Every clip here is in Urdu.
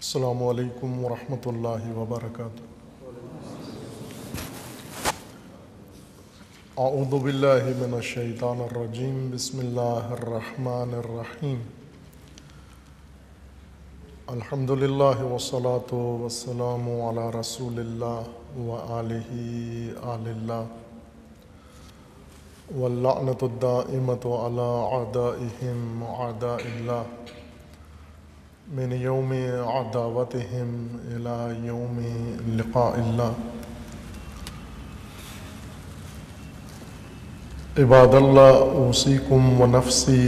السلام علیکم ورحمۃ اللہ وبرکاتہ۔ اعوذ باللہ من الشیطان الرجیم، بسم اللہ الرحمن الرحیم۔ الحمد للہ والصلاة والسلام علی رسول اللہ وآلہ آل اللہ، واللعنۃ الدائمۃ علی اعدائہم اعداء اللہ، من یوم عداوتہم الی یوم لقاء اللہ۔ عباد اللہ، اوصیکم ونفسی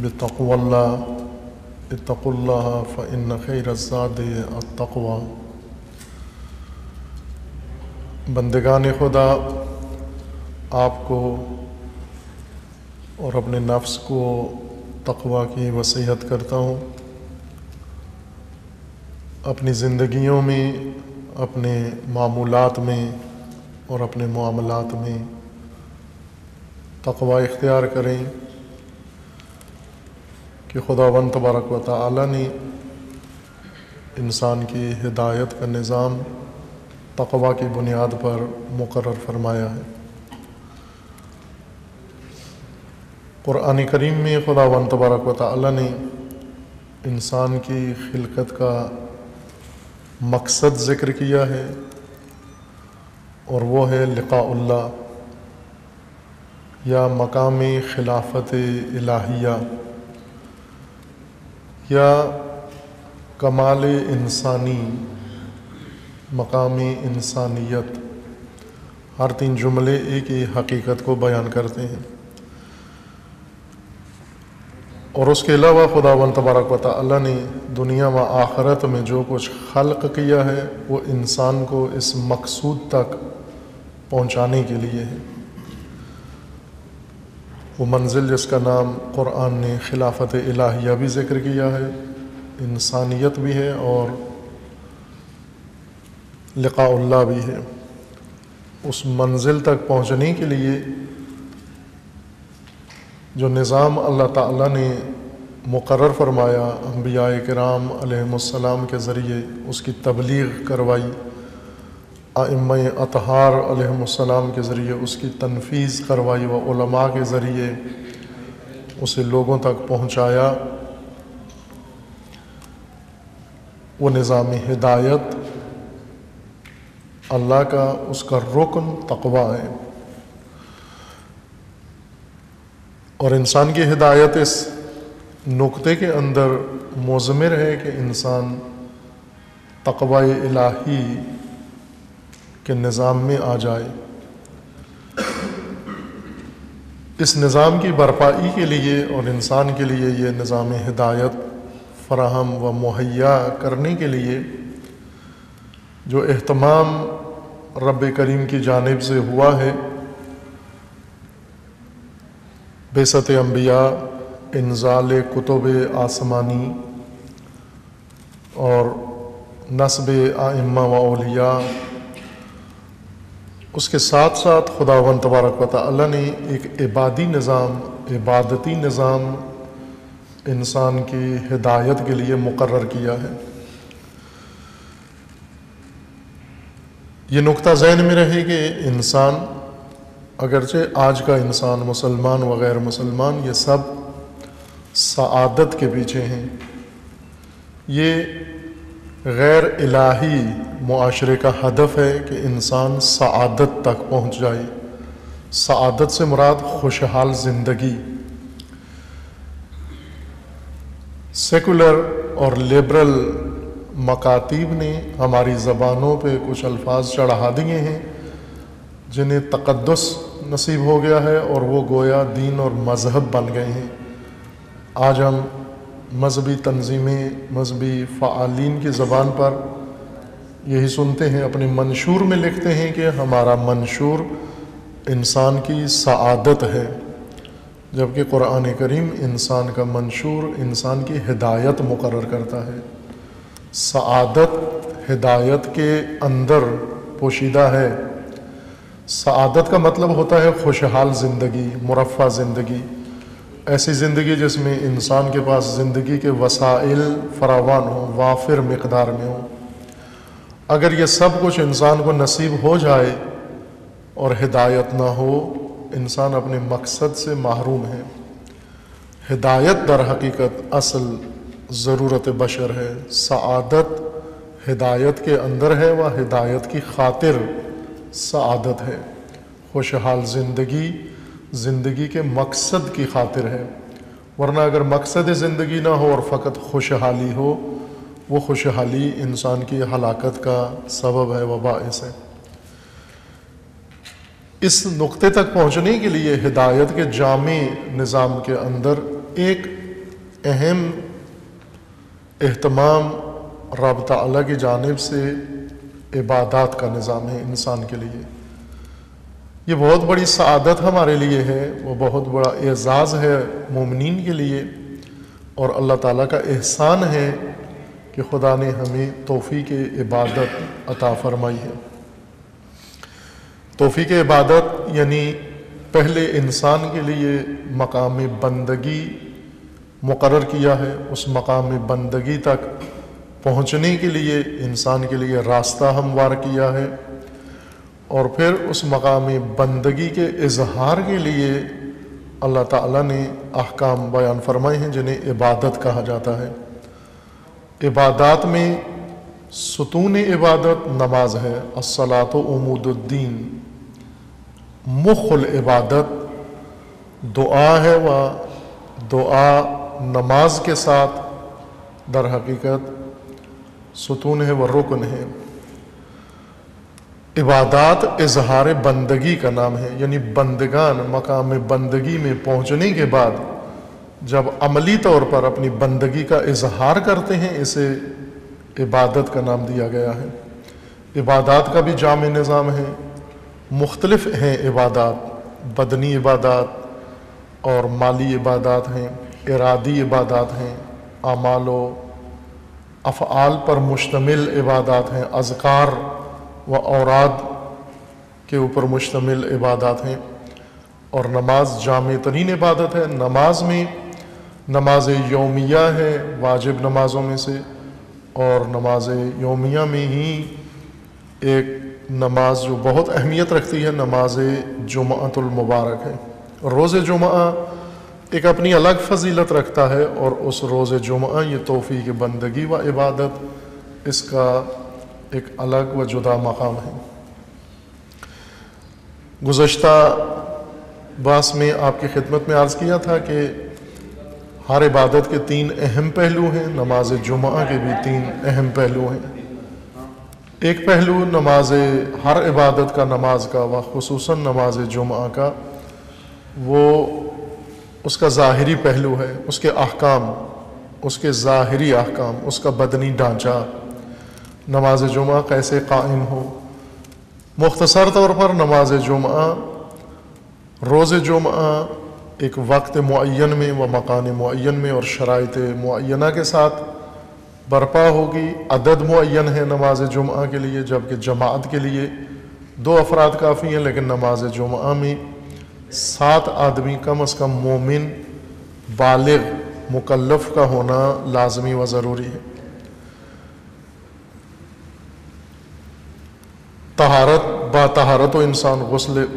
بتقوی اللہ، اتقوا اللہ فإن خیر الزاد التقوی۔ بندگان خدا، آپ کو اور اپنے نفس کو تقوی کی وصیت کرتا ہوں۔ اپنی زندگیوں میں، اپنے معمولات میں اور اپنے معاملات میں تقوی اختیار کریں کہ خداوند تبارک و تعالی نے انسان کی ہدایت کا نظام تقوی کی بنیاد پر مقرر فرمایا ہے۔ قرآن کریم میں خداوند تبارک و تعالی نے انسان کی خلقت کا مقصد ذکر کیا ہے، اور وہ ہے لقاء اللہ، یا مقام خلافت الہیہ، یا کمال انسانی، مقام انسانیت۔ ہر تین جملے ایک ہی حقیقت کو بیان کرتے ہیں۔ اور اس کے علاوہ خداوند تبارک و تعالی نے دنیا و آخرت میں جو کچھ خلق کیا ہے وہ انسان کو اس مقصود تک پہنچانے کے لیے ہے۔ وہ منزل جس کا نام قرآن نے خلافت الہیہ بھی ذکر کیا ہے، انسانیت بھی ہے اور لقاء اللہ بھی ہے۔ اس منزل تک پہنچنے کے لیے جو نظام اللہ تعالیٰ نے مقرر فرمایا، انبیاء کرام علیہم السلام کے ذریعے اس کی تبلیغ کروائی، ائمہ اطہار علیہم السلام کے ذریعے اس کی تنفیذ کروائی، و علماء کے ذریعے اسے لوگوں تک پہنچایا، وہ نظام ہدایت اللہ کا، اس کا رکن تقوی ہے۔ اور انسان کی ہدایت اس نقطے کے اندر مضمر ہے کہ انسان تقوی الہی کے نظام میں آ جائے۔ اس نظام کی برپائی کے لیے اور انسان کے لیے یہ نظام ہدایت فراہم و مہیا کرنے کے لیے جو اہتمام رب کریم کی جانب سے ہوا ہے، بعثت انبیاء، انزال کتب آسمانی اور نصب ائمہ و اولیاء، اس کے ساتھ ساتھ خداوند تبارک و تعالی نے ایک عبادی نظام، عبادتی نظام انسان کی ہدایت کے لیے مقرر کیا ہے۔ یہ نقطہ ذہن میں رہے کہ انسان، اگرچہ آج کا انسان، مسلمان و غیر مسلمان، یہ سب سعادت کے پیچھے ہیں۔ یہ غیر الہی معاشرے کا ہدف ہے کہ انسان سعادت تک پہنچ جائے۔ سعادت سے مراد خوشحال زندگی۔ سیکولر اور لیبرل مکاتیب نے ہماری زبانوں پہ کچھ الفاظ چڑھا دیے ہیں جنہیں تقدس نصیب ہو گیا ہے، اور وہ گویا دین اور مذہب بن گئے ہیں۔ آج ہم مذہبی تنظیمیں، مذہبی فعالین کی زبان پر یہی سنتے ہیں، اپنے منشور میں لکھتے ہیں کہ ہمارا منشور انسان کی سعادت ہے، جبکہ قرآن کریم انسان کا منشور انسان کی ہدایت مقرر کرتا ہے۔ سعادت ہدایت کے اندر پوشیدہ ہے۔ سعادت کا مطلب ہوتا ہے خوشحال زندگی، مرفہ زندگی، ایسی زندگی جس میں انسان کے پاس زندگی کے وسائل فراوان ہوں، وافر مقدار میں ہوں۔ اگر یہ سب کچھ انسان کو نصیب ہو جائے اور ہدایت نہ ہو، انسان اپنے مقصد سے محروم ہے۔ ہدایت در حقیقت اصل ضرورت بشر ہے۔ سعادت ہدایت کے اندر ہے، وہ ہدایت کی خاطر سعادت ہے۔ خوشحال زندگی زندگی کے مقصد کی خاطر ہے، ورنہ اگر مقصد زندگی نہ ہو اور فقط خوشحالی ہو، وہ خوشحالی انسان کی ہلاکت کا سبب ہے و باعث ہے۔ اس نقطے تک پہنچنے کے لیے ہدایت کے جامع نظام کے اندر ایک اہم اہتمام رب تعالیٰ کی جانب سے عبادات کا نظام ہے انسان کے لیے۔ یہ بہت بڑی سعادت ہمارے لیے ہے، وہ بہت بڑا اعزاز ہے مومنین کے لیے، اور اللہ تعالیٰ کا احسان ہے کہ خدا نے ہمیں توفیق عبادت عطا فرمائی ہے۔ توفیق عبادت یعنی پہلے انسان کے لیے مقام بندگی مقرر کیا ہے، اس مقام بندگی تک پہنچنے کے لیے انسان کے لیے راستہ ہموار کیا ہے، اور پھر اس مقام بندگی کے اظہار کے لیے اللہ تعالیٰ نے احکام بیان فرمائے ہیں جنہیں عبادت کہا جاتا ہے۔ عبادات میں ستون عبادت نماز ہے، الصلاۃ عمود الدین۔ مخ العبادت دعا ہے، و دعا نماز کے ساتھ در حقیقت ستون ہے و رکن ہے۔ عبادات اظہار بندگی کا نام ہے، یعنی بندگان مقام بندگی میں پہنچنے کے بعد جب عملی طور پر اپنی بندگی کا اظہار کرتے ہیں، اسے عبادت کا نام دیا گیا ہے۔ عبادات کا بھی جامع نظام ہے، مختلف ہیں عبادات، بدنی عبادات اور مالی عبادات ہیں، ارادی عبادات ہیں، اعمال و افعال پر مشتمل عبادات ہیں، اذکار و اوراد کے اوپر مشتمل عبادات ہیں، اور نماز جامع ترین عبادت ہے۔ نماز میں نماز یومیہ ہے واجب نمازوں میں سے، اور نماز یومیہ میں ہی ایک نماز جو بہت اہمیت رکھتی ہے، نماز جمعۃ المبارک ہے۔ روز جمعہ ایک اپنی الگ فضیلت رکھتا ہے، اور اس روز جمعہ یہ توفیق بندگی و عبادت، اس کا ایک الگ و جدا مقام ہے۔ گزشتہ باس میں آپ کی خدمت میں عرض کیا تھا کہ ہر عبادت کے 3 اہم پہلو ہیں، نماز جمعہ کے بھی 3 اہم پہلو ہیں۔ ایک پہلو نماز ہر عبادت کا، نماز کا، و خصوصاً نماز جمعہ کا، وہ اس کا ظاہری پہلو ہے، اس کے احکام، اس کے ظاہری احکام، اس کا بدنی ڈھانچہ، نماز جمعہ کیسے قائم ہو۔ مختصر طور پر نماز جمعہ روز جمعہ ایک وقت معین میں و مکان معین میں اور شرائط معینہ کے ساتھ برپا ہوگی۔ عدد معین ہے نماز جمعہ کے لیے، جبکہ جماعت کے لیے 2 افراد کافی ہیں، لیکن نماز جمعہ میں 7 آدمی کم از کم مومن بالغ مکلف کا ہونا لازمی و ضروری ہے۔ با طہارت و انسان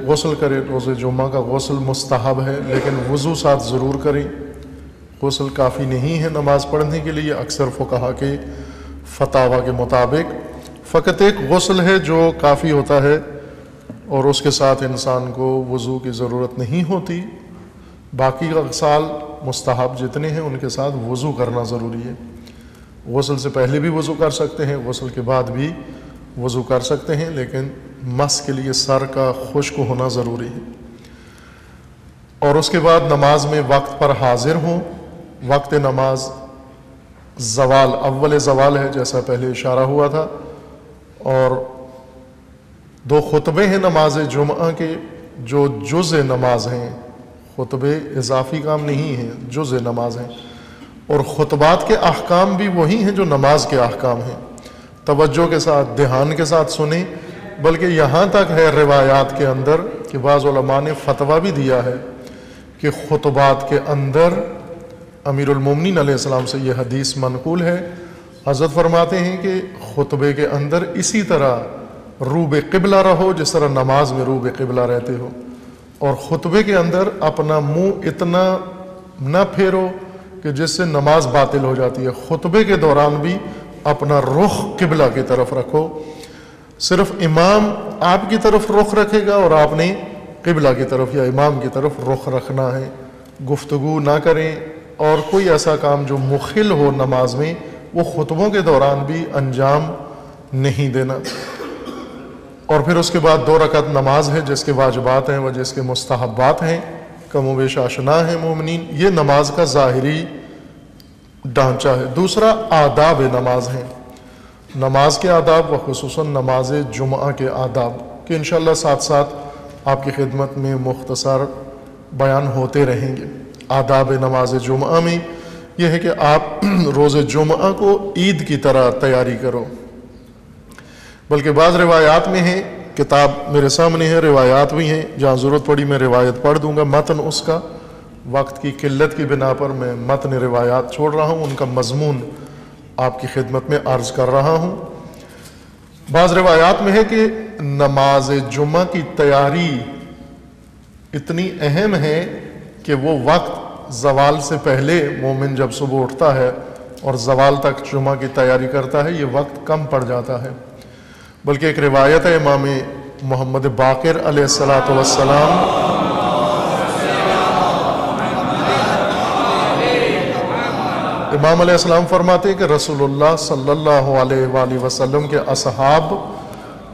غسل کرے، روز جمعہ کا غسل مستحب ہے، لیکن وضو ساتھ ضرور کریں۔ غسل کافی نہیں ہے نماز پڑھنے کے لیے، اکثر فقہا کے فتاوی کے مطابق فقط ایک غسل ہے جو کافی ہوتا ہے، اور اس کے ساتھ انسان کو وضو کی ضرورت نہیں ہوتی۔ باقی اغسال مستحب جتنے ہیں ان کے ساتھ وضو کرنا ضروری ہے۔ غسل سے پہلے بھی وضو کر سکتے ہیں، غسل کے بعد بھی وضو کر سکتے ہیں، لیکن مس کے لیے سر کا خشک ہونا ضروری ہے۔ اور اس کے بعد نماز میں وقت پر حاضر ہوں۔ وقت نماز زوال، اول زوال ہے جیسا پہلے اشارہ ہوا تھا، اور 2 خطبے ہیں نماز جمعہ کے جو جز نماز ہیں، خطبے اضافی کام نہیں ہیں، جز نماز ہیں، اور خطبات کے احکام بھی وہی ہیں جو نماز کے احکام ہیں۔ توجہ کے ساتھ، دھیان کے ساتھ سنیں، بلکہ یہاں تک ہے روایات کے اندر کہ بعض علماء نے فتویٰ بھی دیا ہے کہ خطبات کے اندر امیر المومنین علیہ السلام سے یہ حدیث منقول ہے، حضرت فرماتے ہیں کہ خطبے کے اندر اسی طرح روب قبلہ رہو جس طرح نماز میں روب قبلہ رہتے ہو، اور خطبے کے اندر اپنا منہ اتنا نہ پھیرو کہ جس سے نماز باطل ہو جاتی ہے، خطبے کے دوران بھی اپنا رخ قبلہ کی طرف رکھو، صرف امام آپ کی طرف رخ رکھے گا اور آپ نے قبلہ کی طرف یا امام کی طرف رخ رکھنا ہے، گفتگو نہ کریں، اور کوئی ایسا کام جو مخل ہو نماز میں وہ خطبوں کے دوران بھی انجام نہیں دینا۔ اور پھر اس کے بعد 2 رکعت نماز ہے جس کے واجبات ہیں و جس کے مستحبات ہیں، کم و بیش آشنا ہیں مومنین، یہ نماز کا ظاہری ڈھانچہ ہے۔ دوسرا آداب نماز ہیں، نماز کے آداب و خصوصاً نماز جمعہ کے آداب کہ انشاءاللہ ساتھ ساتھ آپ کی خدمت میں مختصر بیان ہوتے رہیں گے۔ آداب نماز جمعہ میں یہ ہے کہ آپ روز جمعہ کو عید کی طرح تیاری کرو، بلکہ بعض روایات میں ہیں، کتاب میرے سامنے ہے، روایات بھی ہیں، جہاں ضرورت پڑی میں روایت پڑھ دوں گا، متن اس کا وقت کی قلت کی بنا پر میں متن روایات چھوڑ رہا ہوں، ان کا مضمون آپ کی خدمت میں عرض کر رہا ہوں۔ بعض روایات میں ہے کہ نماز جمعہ کی تیاری اتنی اہم ہے کہ وہ وقت زوال سے پہلے مومن جب صبح اٹھتا ہے اور زوال تک جمعہ کی تیاری کرتا ہے یہ وقت کم پڑ جاتا ہے، بلکہ ایک روایت ہے امام محمد باقر علیہ السلام امام علیہ السلام فرماتے ہیں کہ رسول اللہ صلی اللہ علیہ وآلہ وسلم کے اصحاب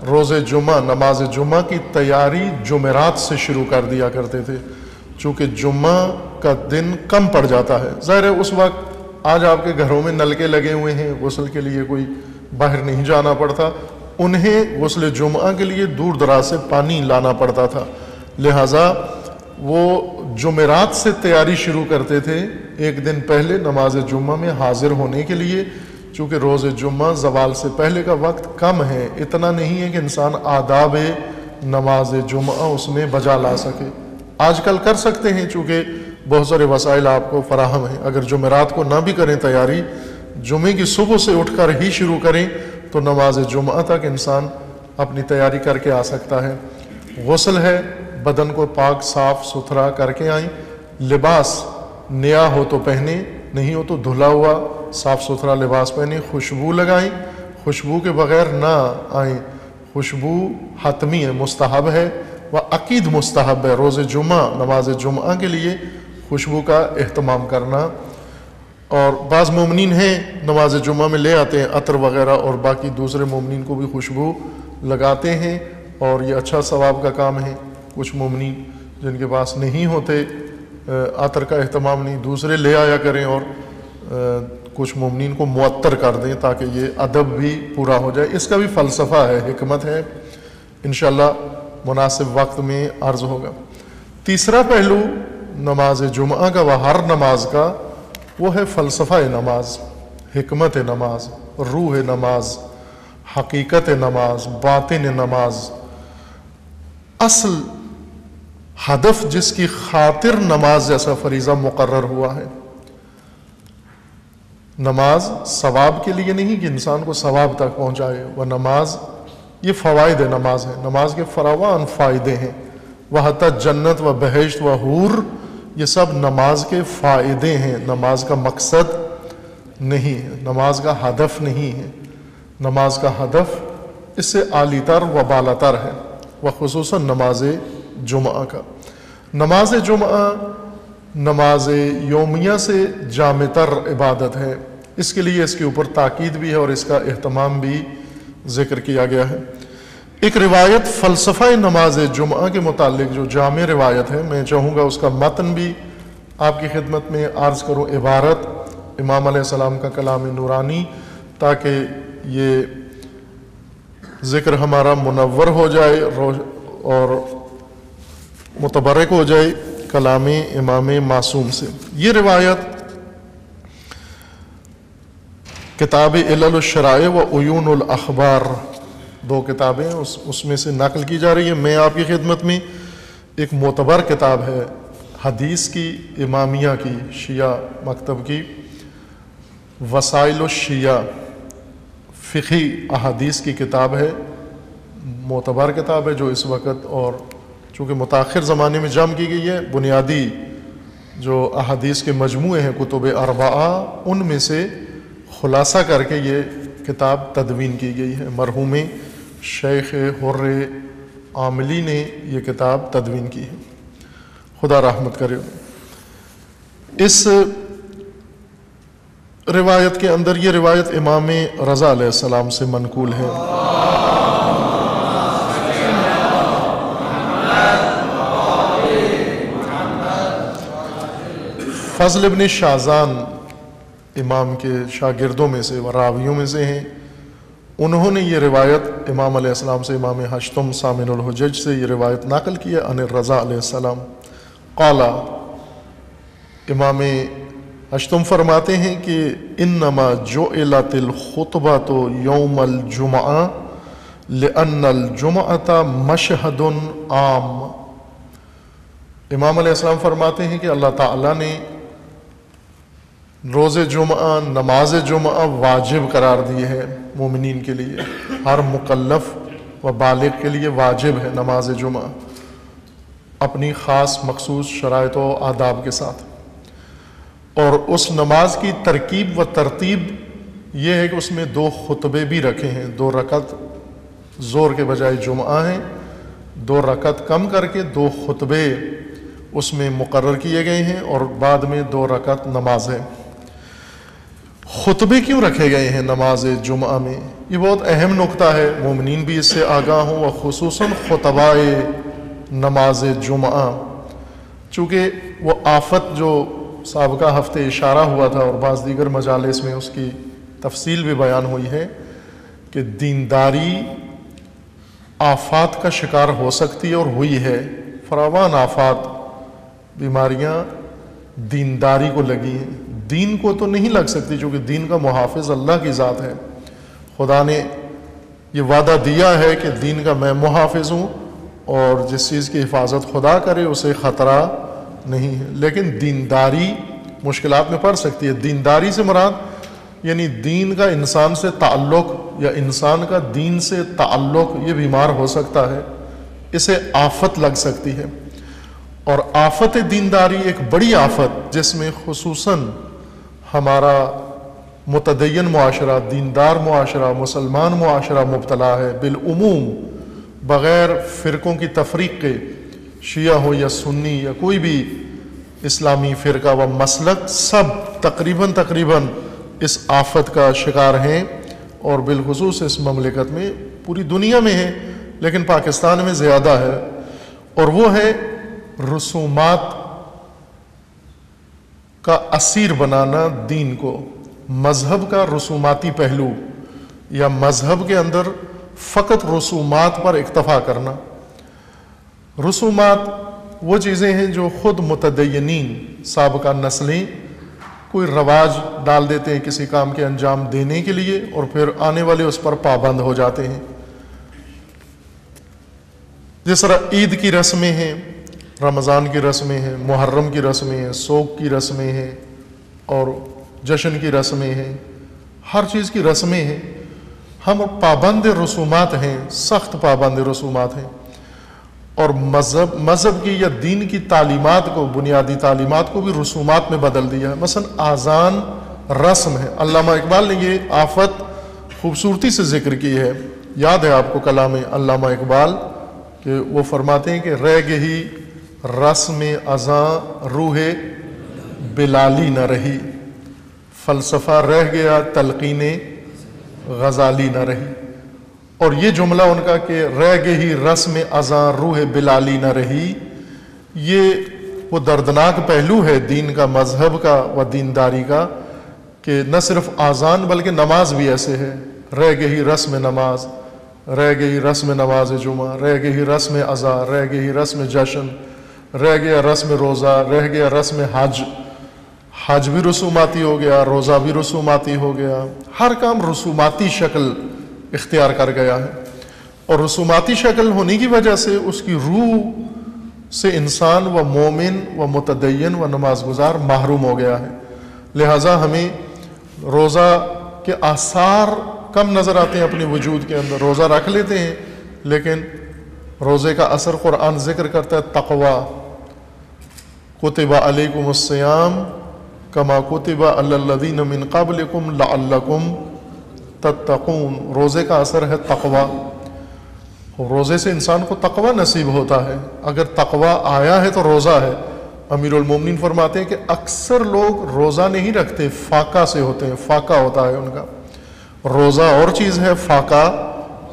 روز جمعہ نماز جمعہ کی تیاری جمعرات سے شروع کر دیا کرتے تھے، چونکہ جمعہ کا دن کم پڑ جاتا ہے۔ ظاہر ہے اس وقت آج آپ کے گھروں میں نلکے لگے ہوئے ہیں، غسل کے لیے کوئی باہر نہیں جانا پڑتا، انہیں غسل جمعہ کے لیے دور دراز سے پانی لانا پڑتا تھا، لہٰذا وہ جمعرات سے تیاری شروع کرتے تھے ایک دن پہلے نماز جمعہ میں حاضر ہونے کے لیے، چونکہ روز جمعہ زوال سے پہلے کا وقت کم ہے، اتنا نہیں ہے کہ انسان آداب نماز جمعہ اس میں بجا لا سکے۔ آج کل کر سکتے ہیں چونکہ بہت سارے وسائل آپ کو فراہم ہیں، اگر جمعرات کو نہ بھی کریں تیاری، جمعے کی صبح سے اٹھ کر ہی شروع کریں تو نماز جمعہ تک انسان اپنی تیاری کر کے آ سکتا ہے۔ غسل ہے، بدن کو پاک صاف ستھرا کر کے آئیں، لباس نیا ہو تو پہنیں، نہیں ہو تو دھلا ہوا صاف ستھرا لباس پہنیں، خوشبو لگائیں، خوشبو کے بغیر نہ آئیں، خوشبو حتمی ہے، مستحب ہے وہ عقید مستحب ہے، روز جمعہ نماز جمعہ کے لیے خوشبو کا اہتمام کرنا۔ اور بعض مومنین ہیں نماز جمعہ میں لے آتے ہیں عطر وغیرہ اور باقی دوسرے مومنین کو بھی خوشبو لگاتے ہیں، اور یہ اچھا ثواب کا کام ہے۔ کچھ مومنین جن کے پاس نہیں ہوتے عطر کا اہتمام نہیں، دوسرے لے آیا کریں اور کچھ مومنین کو معطر کر دیں تاکہ یہ ادب بھی پورا ہو جائے۔ اس کا بھی فلسفہ ہے، حکمت ہے، انشاءاللہ مناسب وقت میں عرض ہوگا۔ تیسرا پہلو نماز جمعہ کا و ہر نماز کا وہ ہے فلسفہ نماز، حکمت نماز، روح نماز، حقیقت نماز، باطن نماز، اصل ہدف جس کی خاطر نماز جیسا فریضہ مقرر ہوا ہے۔ نماز ثواب کے لیے نہیں کہ انسان کو ثواب تک پہنچائے، وہ نماز یہ فوائد نماز ہے، نماز کے فراوان فائدے ہیں، وہ حتیٰ جنت و بہشت و حور یہ سب نماز کے فائدے ہیں، نماز کا مقصد نہیں ہے، نماز کا ہدف نہیں ہے، نماز کا ہدف اس سے عالی تر و بالا تر ہے، وہ خصوصاً نماز جمعہ کا۔ نماز جمعہ نماز یومیہ سے جامع تر عبادت ہے، اس کے لیے اس کے اوپر تاکید بھی ہے اور اس کا اہتمام بھی ذکر کیا گیا ہے۔ ایک روایت فلسفہ نماز جمعہ کے متعلق جو جامع روایت ہے، میں چاہوں گا اس کا متن بھی آپ کی خدمت میں عرض کروں، عبارت امام علیہ السلام کا کلام نورانی، تاکہ یہ ذکر ہمارا منور ہو جائے اور متبرک ہو جائے کلام امام معصوم سے۔ یہ روایت کتاب علل الشرائع و عیون الاخبار، 2 کتابیں اس میں سے نقل کی جا رہی ہے۔ میں آپ کی خدمت میں ایک معتبر کتاب ہے حدیث کی امامیہ کی شیعہ مکتب کی وسائل الشیعہ فقہی احادیث کی کتاب ہے، معتبر کتاب ہے جو اس وقت اور چونکہ متاخر زمانے میں جمع کی گئی ہے، بنیادی جو احادیث کے مجموعے ہیں کتب اربعہ ان میں سے خلاصہ کر کے یہ کتاب تدوین کی گئی ہے۔ مرحوم شیخ حر عاملی نے یہ کتاب تدوین کی ہے، خدا رحمت کرے۔ اس روایت کے اندر یہ روایت امام رضا علیہ السلام سے منقول ہے۔ فضل ابن شازان امام کے شاگردوں میں سے و راویوں میں سے ہیں، انہوں نے یہ روایت امام علیہ السلام سے، امام ہشتم سامن الحجج سے یہ روایت نقل کی ہے عن رضا علیہ السلام قال، امام ہشتم فرماتے ہیں کہ انما جعلت الخطبۃ یوم الجمعہ لأن الجمعۃ مشہد عام۔ امام علیہ السلام فرماتے ہیں کہ اللہ تعالیٰ نے روز جمعہ، نماز جمعہ واجب قرار دی ہے مومنین کے لیے، ہر مکلف و بالغ کے لیے واجب ہے نماز جمعہ، اپنی خاص مخصوص شرائط و آداب کے ساتھ۔ اور اس نماز کی ترکیب و ترتیب یہ ہے کہ اس میں 2 خطبے بھی رکھے ہیں، 2 رکعت زور کے بجائے جمعہ ہیں، 2 رکعت کم کر کے 2 خطبے اس میں مقرر کیے گئے ہیں، اور بعد میں 2 رکعت نماز ہے۔ خطبے کیوں رکھے گئے ہیں نماز جمعہ میں؟ یہ بہت اہم نقطہ ہے، مومنین بھی اس سے آگاہ ہوں، و خصوصاً خطباء نماز جمعہ، چونکہ وہ آفت جو سابقہ ہفتے اشارہ ہوا تھا اور بعض دیگر مجالس میں اس کی تفصیل بھی بیان ہوئی ہے کہ دینداری آفات کا شکار ہو سکتی ہے اور ہوئی ہے، فراوان آفات، بیماریاں دینداری کو لگی ہیں، دین کو تو نہیں لگ سکتی چونکہ دین کا محافظ اللہ کی ذات ہے، خدا نے یہ وعدہ دیا ہے کہ دین کا میں محافظ ہوں، اور جس چیز کی حفاظت خدا کرے اسے خطرہ نہیں ہے، لیکن دینداری مشکلات میں پڑ سکتی ہے۔ دینداری سے مراد یعنی دین کا انسان سے تعلق یا انسان کا دین سے تعلق یہ بیمار ہو سکتا ہے، اسے آفت لگ سکتی ہے، اور آفت دینداری ایک بڑی آفت جس میں خصوصاً ہمارا متدین معاشرہ، دیندار معاشرہ، مسلمان معاشرہ مبتلا ہے بالعموم، بغیر فرقوں کی تفریق کے، شیعہ ہو یا سنی یا کوئی بھی اسلامی فرقہ و مسلک، سب تقریباً اس آفت کا شکار ہیں، اور بالخصوص اس مملکت میں، پوری دنیا میں ہے لیکن پاکستان میں زیادہ ہے، اور وہ ہے رسومات کا اسیر بنانا دین کو، مذہب کا رسوماتی پہلو، یا مذہب کے اندر فقط رسومات پر اکتفا کرنا۔ رسومات وہ چیزیں ہیں جو خود متدینین سابقہ نسلیں کوئی رواج ڈال دیتے ہیں کسی کام کے انجام دینے کے لیے، اور پھر آنے والے اس پر پابند ہو جاتے ہیں۔ جس طرح عید کی رسمیں ہیں، رمضان کی رسمیں ہیں، محرم کی رسمیں ہیں، سوگ کی رسمیں ہیں، اور جشن کی رسمیں ہیں، ہر چیز کی رسمیں ہیں، ہم پابند رسومات ہیں، سخت پابند رسومات ہیں، اور مذہب کی یا دین کی تعلیمات کو، بنیادی تعلیمات کو بھی رسومات میں بدل دیا ہے۔ مثلا آذان رسم ہے، علامہ اقبال نے یہ آفت خوبصورتی سے ذکر کی ہے، یاد ہے آپ کو کلام علامہ اقبال کہ وہ فرماتے ہیں کہ رہ گئی رسم اذان روح بلالی نہ رہی، فلسفہ رہ گیا تلقین غزالی نہ رہی۔ اور یہ جملہ ان کا کہ رہ گئی رسم اذان روح بلالی نہ رہی، یہ وہ دردناک پہلو ہے دین کا، مذہب کا و دینداری کا، کہ نہ صرف آذان بلکہ نماز بھی ایسے ہے، رہ گئی رسم نماز، رہ گئی رسم نماز جمعہ، رہ گئی رسم اذان، رہ گئی رسم جشن، رہ گیا رسم روزہ، رہ گیا رسم حج، حج بھی رسوماتی ہو گیا، روزہ بھی رسوماتی ہو گیا، ہر کام رسوماتی شکل اختیار کر گیا ہے، اور رسوماتی شکل ہونے کی وجہ سے اس کی روح سے انسان و مومن و متدین و نماز گزار محروم ہو گیا ہے۔ لہٰذا ہمیں روزہ کے آثار کم نظر آتے ہیں اپنے وجود کے اندر، روزہ رکھ لیتے ہیں لیکن روزے کا اثر قرآن ذکر کرتا ہے تقوی، کتب علیکم الصیام کما کتب علی الذین من قبلکم لعلکم تتقون۔ روزے کا اثر ہے تقوی، روزے سے انسان کو تقوی نصیب ہوتا ہے۔ اگر تقوی آیا ہے تو روزہ ہے۔ امیر المومنین فرماتے ہیں کہ اکثر لوگ روزہ نہیں رکھتے، فاقہ سے ہوتے ہیں، فاقہ ہوتا ہے ان کا۔ روزہ اور چیز ہے، فاقہ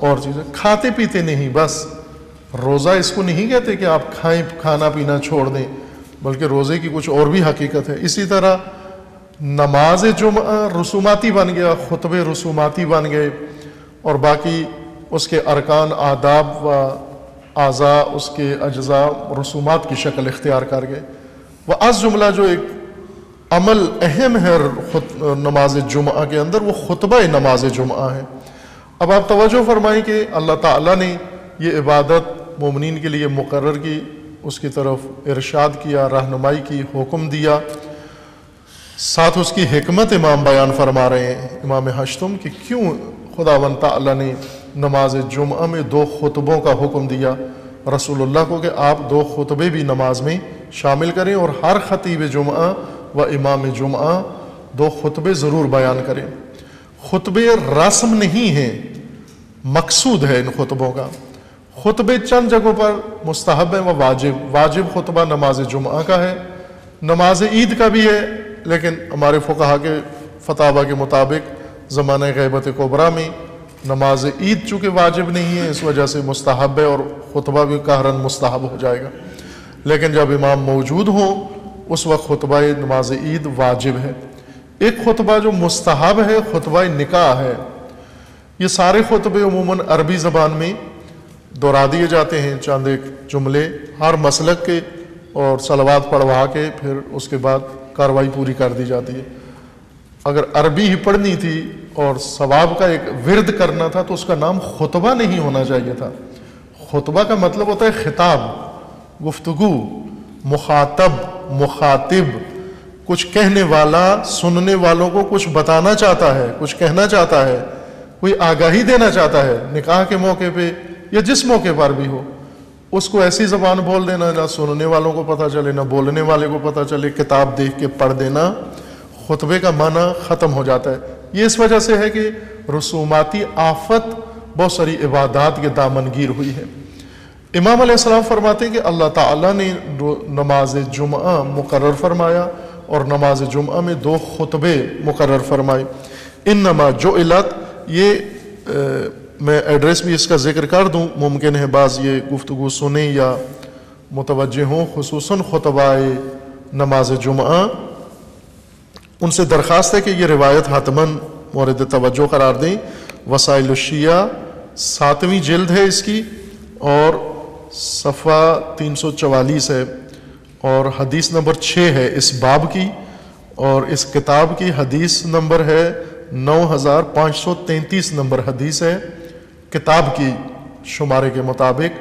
اور چیز ہے۔ کھاتے پیتے نہیں، بس روزہ اس کو نہیں کہتے کہ آپ کھائیں، کھانا پینا چھوڑ دیں، بلکہ روزے کی کچھ اور بھی حقیقت ہے۔ اسی طرح نماز جمعہ رسوماتی بن گیا، خطبے رسوماتی بن گئے، اور باقی اس کے ارکان، آداب و اعضاء، اس کے اجزاء رسومات کی شکل اختیار کر گئے۔ وَأَز جملہ جو ایک عمل اہم ہے نماز جمعہ کے اندر، وہ خطبہ نماز جمعہ ہے۔ اب آپ توجہ فرمائیں کہ اللہ تعالیٰ نے یہ عبادت مومنین کے لیے مقرر کی، اس کی طرف ارشاد کیا، رہنمائی کی، حکم دیا، ساتھ اس کی حکمت امام بیان فرما رہے ہیں امام ہشتم کہ کیوں خداوند تعالیٰ نے نماز جمعہ میں 2 خطبوں کا حکم دیا رسول اللہ کو کہ آپ 2 خطبے بھی نماز میں شامل کریں، اور ہر خطیب جمعہ و امام جمعہ 2 خطبے ضرور بیان کریں۔ خطبے رسم نہیں ہیں، مقصود ہے ان خطبوں کا۔ خطبے چند جگہوں پر مستحب ہیں و واجب خطبہ نماز جمعہ کا ہے، نماز عید کا بھی ہے، لیکن ہمارے فقہا کے فتاوی کے مطابق زمانہ غیبت کبریٰ میں نماز عید چونکہ واجب نہیں ہے، اس وجہ سے مستحب ہے، اور خطبہ بھی قہراً مستحب ہو جائے گا، لیکن جب امام موجود ہوں اس وقت خطبہ نماز عید واجب ہے۔ ایک خطبہ جو مستحب ہے خطبہ نکاح ہے۔ یہ سارے خطبے عموماً عربی زبان میں دہرا دیے جاتے ہیں، چند ایک جملے ہر مسلک کے، اور صلوات پڑھوا کے پھر اس کے بعد کارروائی پوری کر دی جاتی ہے۔ اگر عربی ہی پڑھنی تھی اور ثواب کا ایک ورد کرنا تھا تو اس کا نام خطبہ نہیں ہونا چاہیے تھا۔ خطبہ کا مطلب ہوتا ہے خطاب، گفتگو، مخاطب، مخاطب، کچھ کہنے والا سننے والوں کو کچھ بتانا چاہتا ہے، کچھ کہنا چاہتا ہے، کوئی آگاہی دینا چاہتا ہے نکاح کے موقع پہ یا جس موقع پر بھی ہو، اس کو ایسی زبان بول دینا نہ سننے والوں کو پتہ چلے نہ بولنے والے کو پتہ چلے، کتاب دیکھ کے پڑھ دینا، خطبے کا معنی ختم ہو جاتا ہے۔ یہ اس وجہ سے ہے کہ رسوماتی آفت بہت ساری عبادات کے دامن گیر ہوئی ہے۔ امام علیہ السلام فرماتے ہیں کہ اللہ تعالیٰ نے نماز جمعہ مقرر فرمایا اور نماز جمعہ میں 2 خطبے مقرر فرمائے۔ انما جعلت، یہ میں ایڈریس بھی اس کا ذکر کر دوں، ممکن ہے بعض یہ گفتگو سنیں یا متوجہ ہوں، خصوصاً خطبہ نماز جمعہ، ان سے درخواست ہے کہ یہ روایت حتماً مورد توجہ قرار دیں۔ وسائل الشیعہ 7ویں جلد ہے اس کی، اور صفحہ 344 ہے، اور حدیث نمبر 6 ہے اس باب کی، اور اس کتاب کی حدیث نمبر ہے 9533 نمبر حدیث ہے کتاب کی شمارے کے مطابق،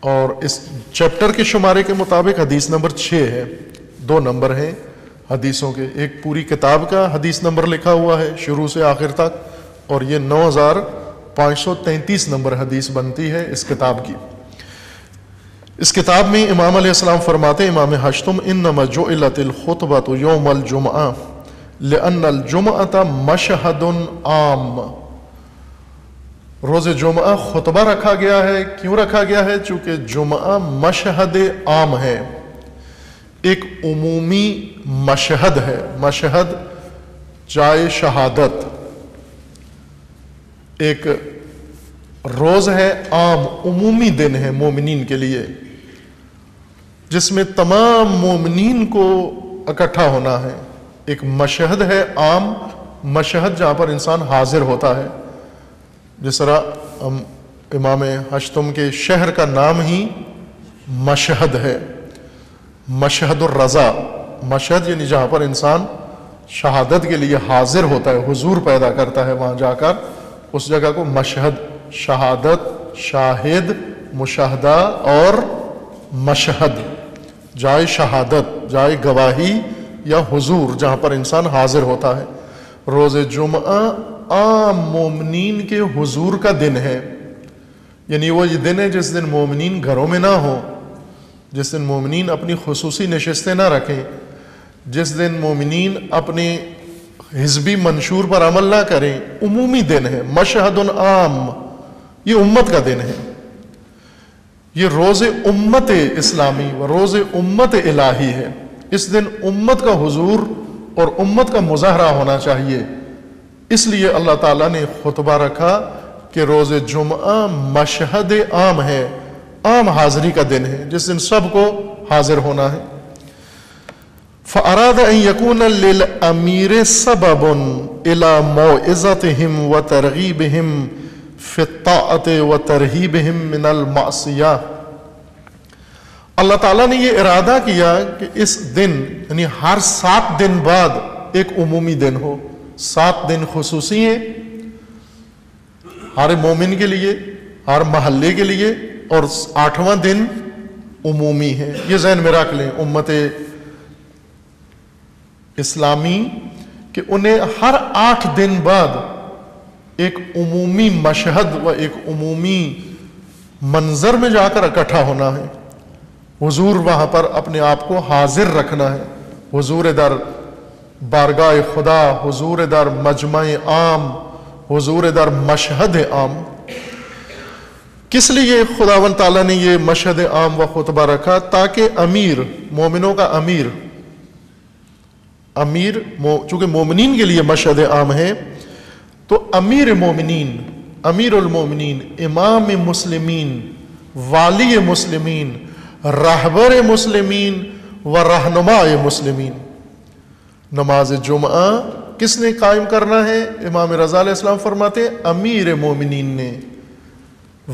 اور اس چیپٹر کے شمارے کے مطابق حدیث نمبر 6 ہے۔ 2 نمبر ہیں حدیثوں کے، ایک پوری کتاب کا حدیث نمبر لکھا ہوا ہے شروع سے آخر تک، اور یہ 9533 نمبر حدیث بنتی ہے اس کتاب کی۔ اس کتاب میں امام علیہ السلام فرماتے ہیں، امام ہشتم، انما جعلت الخطبۃ یوم الجمعہ لأن الجمعۃ مشہد عام۔ روز جمعہ خطبہ رکھا گیا ہے، کیوں رکھا گیا ہے؟ چونکہ جمعہ مشہد عام ہے، ایک عمومی مشہد ہے۔ مشہد جائے شہادت، ایک روز ہے عام، عمومی دن ہے مومنین کے لیے، جس میں تمام مومنین کو اکٹھا ہونا ہے۔ ایک مشہد ہے عام، مشہد جہاں پر انسان حاضر ہوتا ہے، جس طرح امام ہشتم کے شہر کا نام ہی مشہد ہے، مشہد الرضا۔ مشہد یعنی جہاں پر انسان شہادت کے لیے حاضر ہوتا ہے، حضور پیدا کرتا ہے وہاں جا کر، اس جگہ کو مشہد، شہادت، شاہد، مشاہدہ اور مشہد، جائے شہادت، جائے گواہی یا حضور جہاں پر انسان حاضر ہوتا ہے۔ روز جمعہ عام مومنین کے حضور کا دن ہے، یعنی وہ یہ دن ہے جس دن مومنین گھروں میں نہ ہوں، جس دن مومنین اپنی خصوصی نشستیں نہ رکھیں، جس دن مومنین اپنے حزبی منشور پر عمل نہ کریں، عمومی دن ہے، مشہد عام، یہ امت کا دن ہے، یہ روز امت اسلامی و روز امت الہی ہے۔ اس دن امت کا حضور اور امت کا مظاہرہ ہونا چاہیے، اس لیے اللہ تعالیٰ نے خطبہ رکھا کہ روز جمعہ مشہد عام ہے، عام حاضری کا دن ہے جس دن سب کو حاضر ہونا ہے۔ فَأَرَادَ أَن يَكُونَ لِلْأَمِيرِ سَبَبٌ إِلَى مَوْعِظَتِهِمْ وَتَرْغِيبِهِمْ فِي الطَّاعَةِ وَتَرْهِيبِهِمْ مِنَ الْمَعْصِيَةِ۔ اللہ تعالیٰ نے یہ ارادہ کیا کہ اس دن یعنی ہر 7 دن بعد ایک عمومی دن ہو، 7 دن خصوصی ہیں ہر مومن کے لیے، ہر محلے کے لیے، اور 8واں دن عمومی ہے۔ یہ ذہن میں رکھ لیں امت اسلامی کہ انہیں ہر 8 دن بعد ایک عمومی مشہد و ایک عمومی منظر میں جا کر اکٹھا ہونا ہے، حضور وہاں پر اپنے آپ کو حاضر رکھنا ہے، حضور در بارگاہ خدا، حضور در مجمع عام، حضور در مشہد عام۔ کس لیے خداوند تعالیٰ نے یہ مشہد عام و خطبہ رکھا؟ تاکہ امیر، مومنوں کا امیر چونکہ مومنین کے لیے مشہد عام ہے، تو امیر مومنین، امیر المومنین، امام مسلمین، والی مسلمین، رہبر مسلمین و رہنماء مسلمین، نماز جمعہ کس نے قائم کرنا ہے؟ امام رضا علیہ السلام فرماتے ہیں امیر مومنین نے،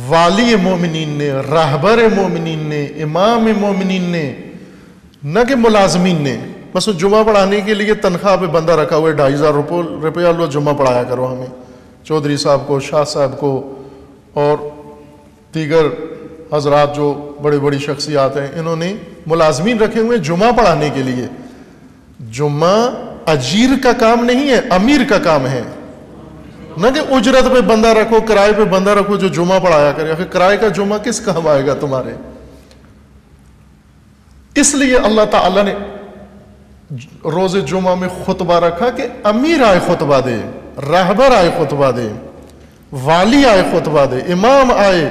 والی مومنین نے، رہبر مومنین نے، امام مومنین نے، نہ کہ ملازمین نے۔ بس جمعہ پڑھانے کے لیے تنخواہ پہ بندہ رکھا ہوا ہے 2,500 روپیہ، لو جمعہ پڑھایا کرو ہمیں، چودھری صاحب کو، شاہ صاحب کو اور دیگر حضرات جو بڑی بڑی شخصیات ہیں، انہوں نے ملازمین رکھے ہوئے جمعہ پڑھانے کے لیے۔ جمعہ اجیر کا کام نہیں ہے، امیر کا کام ہے، نہ کہ اجرت پہ بندہ رکھو، کرائے پہ بندہ رکھو جو جمعہ پڑھایا کرے۔ آخر کرائے کا جمعہ کس کام آئے گا تمہارے؟ اس لیے اللہ تعالیٰ نے روز جمعہ میں خطبہ رکھا کہ امیر آئے خطبہ دے، رہبر آئے خطبہ دے، والی آئے خطبہ دے، امام آئے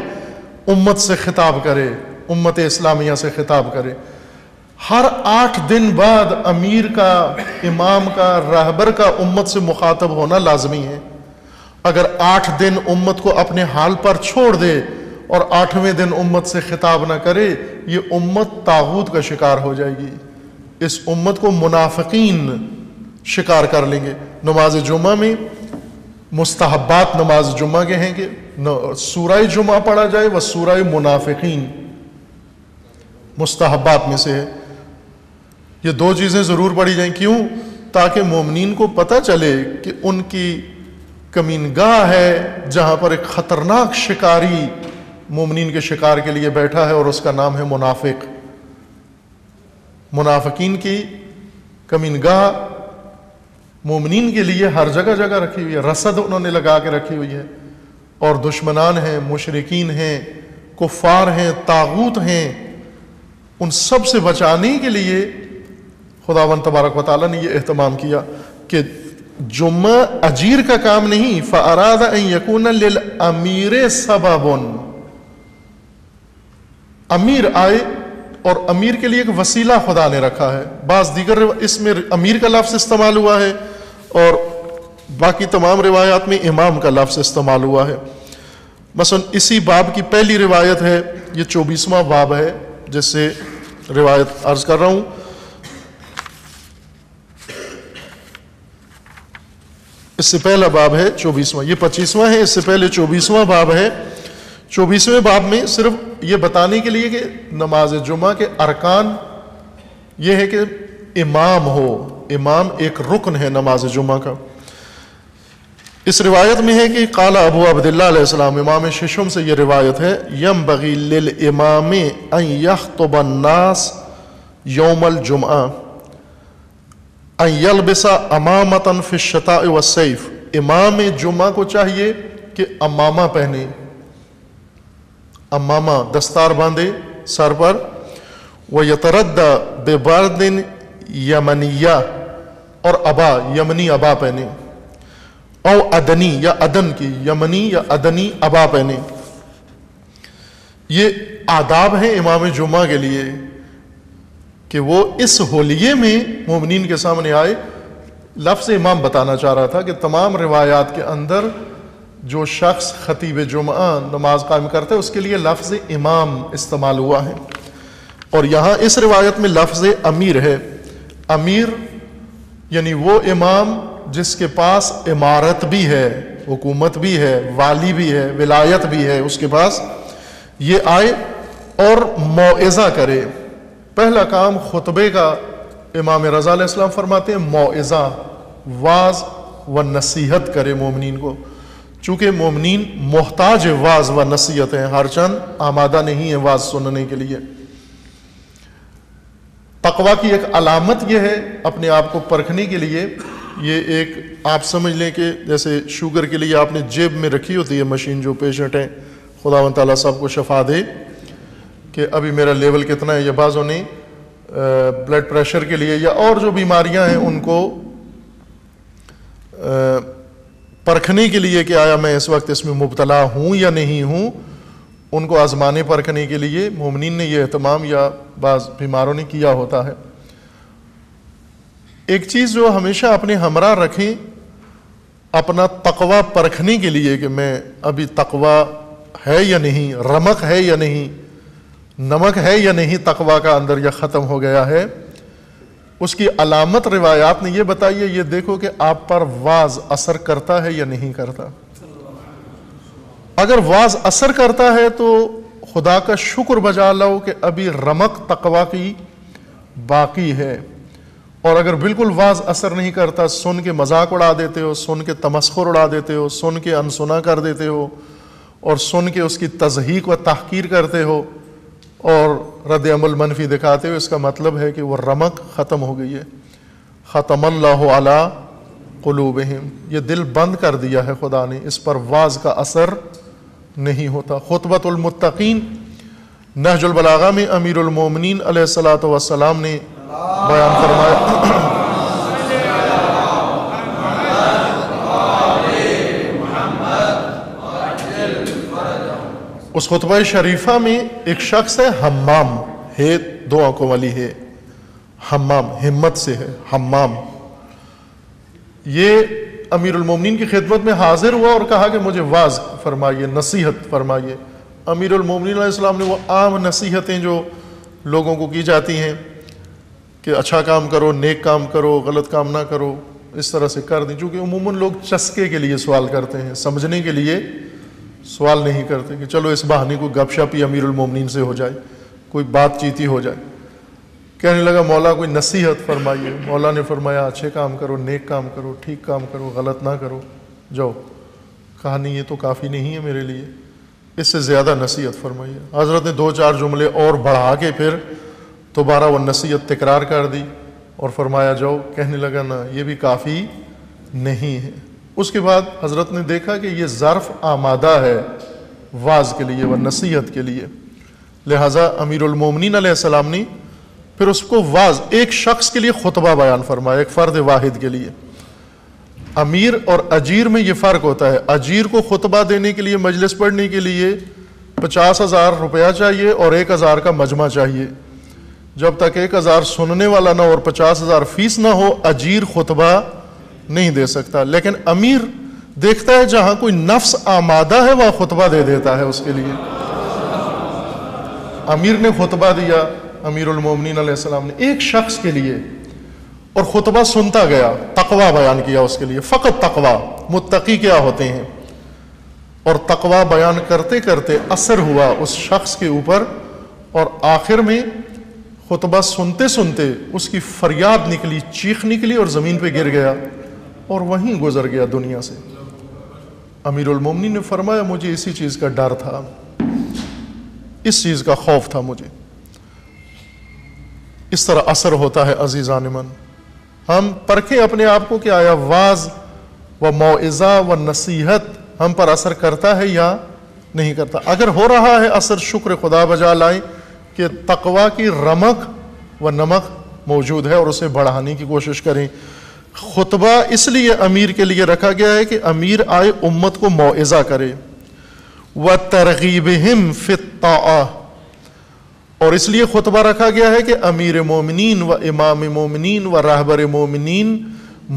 امت سے خطاب کرے، امت اسلامیہ سے خطاب کرے۔ ہر 8 دن بعد امیر کا، امام کا، رہبر کا امت سے مخاطب ہونا لازمی ہے۔ اگر 8 دن امت کو اپنے حال پر چھوڑ دے اور 8ویں دن امت سے خطاب نہ کرے، یہ امت طاغوت کا شکار ہو جائے گی، اس امت کو منافقین شکار کر لیں گے۔ نماز جمعہ میں مستحبات نماز جمعہ کے ہیں کہ سورہ جمعہ پڑھا جائے و سورہ منافقین مستحبات میں سے ہے۔ یہ 2 چیزیں ضرور پڑھی جائیں۔ کیوں؟ تاکہ مومنین کو پتہ چلے کہ ان کی کمینگاہ ہے جہاں پر ایک خطرناک شکاری مومنین کے شکار کے لیے بیٹھا ہے، اور اس کا نام ہے منافق۔ منافقین کی کمینگاہ مومنین کے لیے ہر جگہ جگہ رکھی ہوئی ہے، رصد انہوں نے لگا کے رکھی ہوئی ہے، اور دشمنان ہیں، مشرکین ہیں، کفار ہیں، طاغوت ہیں، ان سب سے بچانے کے لیے خداوند تبارک و تعالیٰ نے یہ اہتمام کیا کہ جمعہ اجیر کا کام نہیں۔ فَأَرَادَ أَن يَكُونَ لِلْأَمِيرِ سَبَبٌ، امیر آئے، اور امیر کے لیے ایک وسیلہ خدا نے رکھا ہے۔ بعض دیگر اس میں امیر کا لفظ استعمال ہوا ہے، اور باقی تمام روایات میں امام کا لفظ استعمال ہوا ہے۔ مثلا اسی باب کی پہلی روایت ہے، یہ 24واں باب ہے جس سے روایت عرض کر رہا ہوں۔ اس سے پہلا باب ہے 24واں، یہ 25واں ہے، اس سے پہلے 24واں باب ہے۔ 24ویں باب میں صرف یہ بتانے کے لیے کہ نماز جمعہ کے ارکان یہ ہے کہ امام ہو، امام ایک رکن ہے نماز جمعہ کا۔ اس روایت میں ہے کہ قال ابو عبداللہ علیہ السلام، امام ششم سے یہ روایت ہے، ینبغی للامام ان یخطب الناس یوم الجمعہ ان یلبس امامۃ فی الشتاء والصیف، امام جمعہ کو چاہیے کہ امامہ پہنے، امامہ دستار باندھے سر پر، وَيَتَرَدَّ بِبَرْدٍ یمنیہ، اور ابا یمنی ابا پہنے، او ادنی یا ادن کی یمنی یا ادنی ابا پہنے۔ یہ آداب ہیں امام جمعہ کے لیے کہ وہ اس ہولیے میں مومنین کے سامنے آئے۔ لفظ امام بتانا چاہ رہا تھا کہ تمام روایات کے اندر جو شخص خطیب جمعہ نماز قائم کرتا ہے اس کے لیے لفظ امام استعمال ہوا ہے، اور یہاں اس روایت میں لفظ امیر ہے۔ امیر یعنی وہ امام جس کے پاس امارت بھی ہے، حکومت بھی ہے، والی بھی ہے، ولایت بھی ہے اس کے پاس، یہ آئے اور موعظہ کرے۔ پہلا کام خطبے کا امام رضا علیہ السلام فرماتے ہیں موعظہ، واعظ و نصیحت کرے مومنین کو، چونکہ مومنین محتاج واعظ و نصیحت ہیں، ہر چند آمادہ نہیں ہے واعظ سننے کے لیے۔ تقویٰ کی ایک علامت یہ ہے اپنے آپ کو پرکھنے کے لیے، یہ ایک آپ سمجھ لیں کہ جیسے شوگر کے لیے آپ نے جیب میں رکھی ہوتی ہے مشین، جو پیشنٹ ہیں خداوند تعالیٰ سب کو شفا دے، کہ ابھی میرا لیول کتنا ہے، یا بعضوں نے بلڈ پریشر کے لیے یا اور جو بیماریاں ہیں ان کو پرکھنے کے لیے کہ آیا میں اس وقت اس میں مبتلا ہوں یا نہیں ہوں، ان کو آزمانے پرکھنے کے لیے مومنین نے یہ اہتمام یا بعض بیماروں نے کیا ہوتا ہے۔ ایک چیز جو ہمیشہ اپنے ہمراہ رکھیں اپنا تقویٰ پرکھنے کے لیے کہ میں ابھی تقویٰ ہے یا نہیں، رمق ہے یا نہیں، نمک ہے یا نہیں تقویٰ کا اندر یا ختم ہو گیا ہے، اس کی علامت روایات نے یہ بتائی ہے، یہ دیکھو کہ آپ پر واعظ اثر کرتا ہے یا نہیں کرتا۔ اگر واعظ اثر کرتا ہے تو خدا کا شکر بجا لاؤ کہ ابھی رمق تقویٰ کی باقی ہے، اور اگر بالکل واعظ اثر نہیں کرتا، سن کے مذاق اڑا دیتے ہو، سن کے تمسخر اڑا دیتے ہو، سن کے انسنا کر دیتے ہو، اور سن کے اس کی تضحیق و تحقیر کرتے ہو اور رد عمل منفی دکھاتے ہو، اس کا مطلب ہے کہ وہ رمق ختم ہو گئی ہے۔ ختم اللہ علی قلوبہم، یہ دل بند کر دیا ہے خدا نے، اس پر واعظ کا اثر نہیں ہوتا۔ خطبۃ المتقین نہج البلاغہ میں امیر المومنین علیہ الصلوۃ والسلام نے بیان فرمایا، اس خطبہ شریفہ میں ایک شخص ہے حمام، ہے دو آنکھوں والی ہے، حمام ہمت سے ہے حمام، یہ امیر المومنین کی خدمت میں حاضر ہوا اور کہا کہ مجھے واعظ فرمائیے، نصیحت فرمائیے۔ امیر المومنین علیہ السلام نے وہ عام نصیحتیں جو لوگوں کو کی جاتی ہیں کہ اچھا کام کرو، نیک کام کرو، غلط کام نہ کرو، اس طرح سے کر دیں، چونکہ عموماً لوگ چسکے کے لیے سوال کرتے ہیں، سمجھنے کے لیے سوال نہیں کرتے کہ چلو اس بہانے کو گپ شپ ہی امیر المومنین سے ہو جائے، کوئی بات چیت ہی ہو جائے۔ کہنے لگا مولا کوئی نصیحت فرمائیے۔ مولا نے فرمایا اچھے کام کرو، نیک کام کرو، ٹھیک کام کرو، غلط نہ کرو، جاؤ۔ کہا نہیں یہ تو کافی نہیں ہے میرے لیے، اس سے زیادہ نصیحت فرمائیے۔ حضرت نے دو چار جملے اور بڑھا کے پھر دوبارہ وہ نصیحت تکرار کر دی اور فرمایا جاؤ۔ کہنے لگا نہ یہ بھی کافی نہیں ہے۔ اس کے بعد حضرت نے دیکھا کہ یہ ظرف آمادہ ہے واعظ کے لیے و نصیحت کے لیے، لہٰذا امیر المومنین علیہ السلام نے پھر اس کو واعظ ایک شخص کے لیے خطبہ بیان فرمایا، ایک فرد واحد کے لیے۔ امیر اور اجیر میں یہ فرق ہوتا ہے، اجیر کو خطبہ دینے کے لیے مجلس پڑھنے کے لیے 50,000 روپیہ چاہیے اور 1,000 کا مجمع چاہیے۔ جب تک 1,000 سننے والا نہ ہو اور 50,000 فیس نہ ہو اجیر خطبہ نہیں دے سکتا۔ لیکن امیر دیکھتا ہے جہاں کوئی نفس آمادہ ہے وہاں خطبہ دے دیتا ہے اس کے لیے۔ امیر نے خطبہ دیا، امیر المومنین علیہ السلام نے ایک شخص کے لیے، اور خطبہ سنتا گیا، تقویٰ بیان کیا اس کے لیے، فقط تقویٰ، متقی کیا ہوتے ہیں، اور تقویٰ بیان کرتے کرتے اثر ہوا اس شخص کے اوپر، اور آخر میں خطبہ سنتے سنتے اس کی فریاد نکلی، چیخ نکلی اور زمین پہ گر گیا اور وہیں گزر گیا دنیا سے۔ امیر المومنین نے فرمایا مجھے اسی چیز کا ڈر تھا، اس چیز کا خوف تھا مجھے۔ اس طرح اثر ہوتا ہے عزیزان من، ہم پرکھیں اپنے آپ کو کہ آیا واعظ و موعظہ و نصیحت ہم پر اثر کرتا ہے یا نہیں کرتا۔ اگر ہو رہا ہے اثر، شکر خدا بجا لائیں کہ تقوی کی رمق و نمک موجود ہے اور اسے بڑھانے کی کوشش کریں۔ خطبہ اس لیے امیر کے لیے رکھا گیا ہے کہ امیر آئے امت کو موعظہ کرے، وَتَرْغِيبِهِمْ فِي الطَّاعَةِ، اور اس لیے خطبہ رکھا گیا ہے کہ امیر مومنین و امام مومنین و رہبر مومنین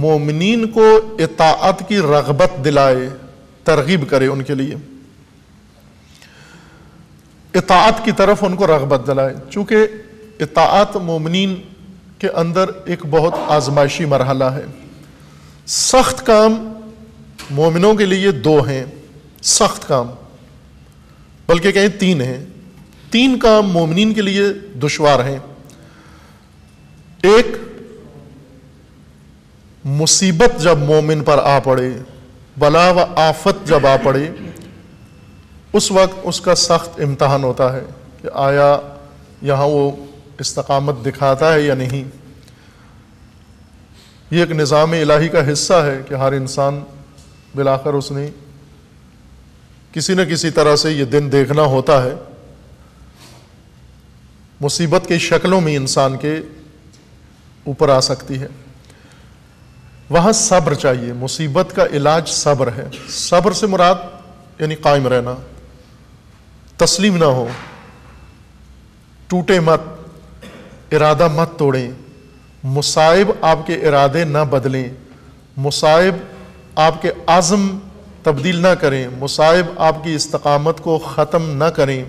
مومنین کو اطاعت کی رغبت دلائے، ترغیب کرے، ان کے لیے اطاعت کی طرف ان کو رغبت دلائے۔ چونکہ اطاعت مومنین کے اندر ایک بہت آزمائشی مرحلہ ہے۔ سخت کام مومنوں کے لیے دو ہیں، سخت کام، بلکہ کہیں تین ہیں۔ تین کام مومنین کے لیے دشوار ہیں۔ ایک، مصیبت جب مومن پر آ پڑے، بلا و آفت جب آ پڑے، اس وقت اس کا سخت امتحان ہوتا ہے کہ آیا یہاں وہ استقامت دکھاتا ہے یا نہیں۔ یہ ایک نظام الہی کا حصہ ہے کہ ہر انسان بالآخر اس نے کسی نہ کسی طرح سے یہ دن دیکھنا ہوتا ہے۔ مصیبت کی شکلوں میں انسان کے اوپر آ سکتی ہے، وہاں صبر چاہیے۔ مصیبت کا علاج صبر ہے۔ صبر سے مراد یعنی قائم رہنا، تسلیم نہ ہو، ٹوٹے مت، ارادہ مت توڑیں، مصائب آپ کے ارادے نہ بدلیں، مصائب آپ کے عزم تبدیل نہ کریں، مصائب آپ کی استقامت کو ختم نہ کریں،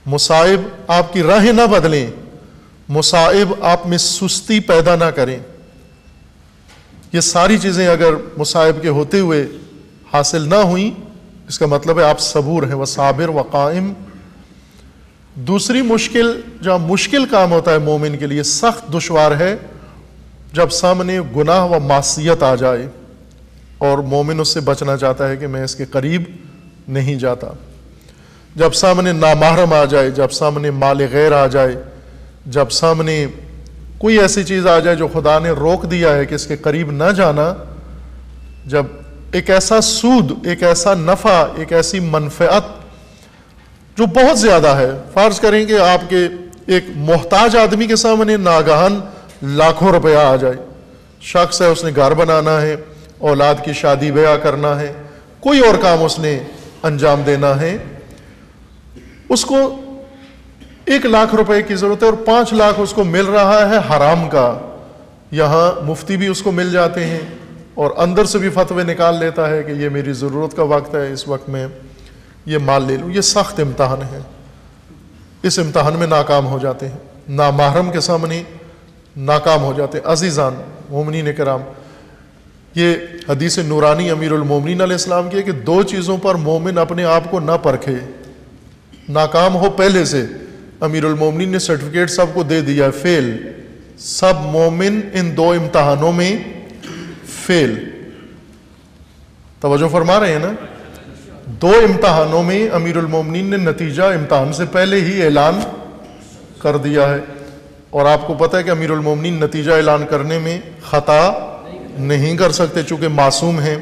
مصائب آپ کی راہیں نہ بدلیں، مصائب آپ میں سستی پیدا نہ کریں۔ یہ ساری چیزیں اگر مصائب کے ہوتے ہوئے حاصل نہ ہوئیں، اس کا مطلب ہے آپ صبور ہیں، وصابر وقائم۔ دوسری مشکل، جہاں مشکل کام ہوتا ہے مومن کے لیے، سخت دشوار ہے، جب سامنے گناہ و معصیت آ جائے اور مومن اس سے بچنا چاہتا ہے کہ میں اس کے قریب نہیں جاتا۔ جب سامنے نامحرم آ جائے، جب سامنے مال غیر آ جائے، جب سامنے کوئی ایسی چیز آ جائے جو خدا نے روک دیا ہے کہ اس کے قریب نہ جانا، جب ایک ایسا سود، ایک ایسا نفع، ایک ایسی منفعت جو بہت زیادہ ہے، فرض کریں کہ آپ کے ایک محتاج آدمی کے سامنے ناگہان لاکھوں روپیہ آ جائے، شخص ہے، اس نے گھر بنانا ہے، اولاد کی شادی بیاہ کرنا ہے، کوئی اور کام اس نے انجام دینا ہے، اس کو 1,00,000 روپے کی ضرورت ہے اور 5 لاکھ اس کو مل رہا ہے حرام کا۔ یہاں مفتی بھی اس کو مل جاتے ہیں اور اندر سے بھی فتوے نکال لیتا ہے کہ یہ میری ضرورت کا وقت ہے، اس وقت میں یہ مال لے لوں۔ یہ سخت امتحان ہے، اس امتحان میں ناکام ہو جاتے ہیں، نامحرم کے سامنے ناکام ہو جاتے ہیں۔ عزیزان مومنین کرام، یہ حدیث نورانی امیر المومنین علیہ السلام کی ہے کہ 2 چیزوں پر مومن اپنے آپ کو نہ پرکھے، ناکام ہو پہلے سے۔ امیر المومنین نے سرٹیفکیٹ سب کو دے دیا ہے، فیل۔ سب مومن ان 2 امتحانوں میں فیل۔ توجہ فرما رہے ہیں نا؟ 2 امتحانوں میں امیر المومنین نے نتیجہ امتحان سے پہلے ہی اعلان کر دیا ہے، اور آپ کو پتہ ہے کہ امیر المومنین نتیجہ اعلان کرنے میں خطا نہیں کر سکتے چونکہ معصوم ہیں،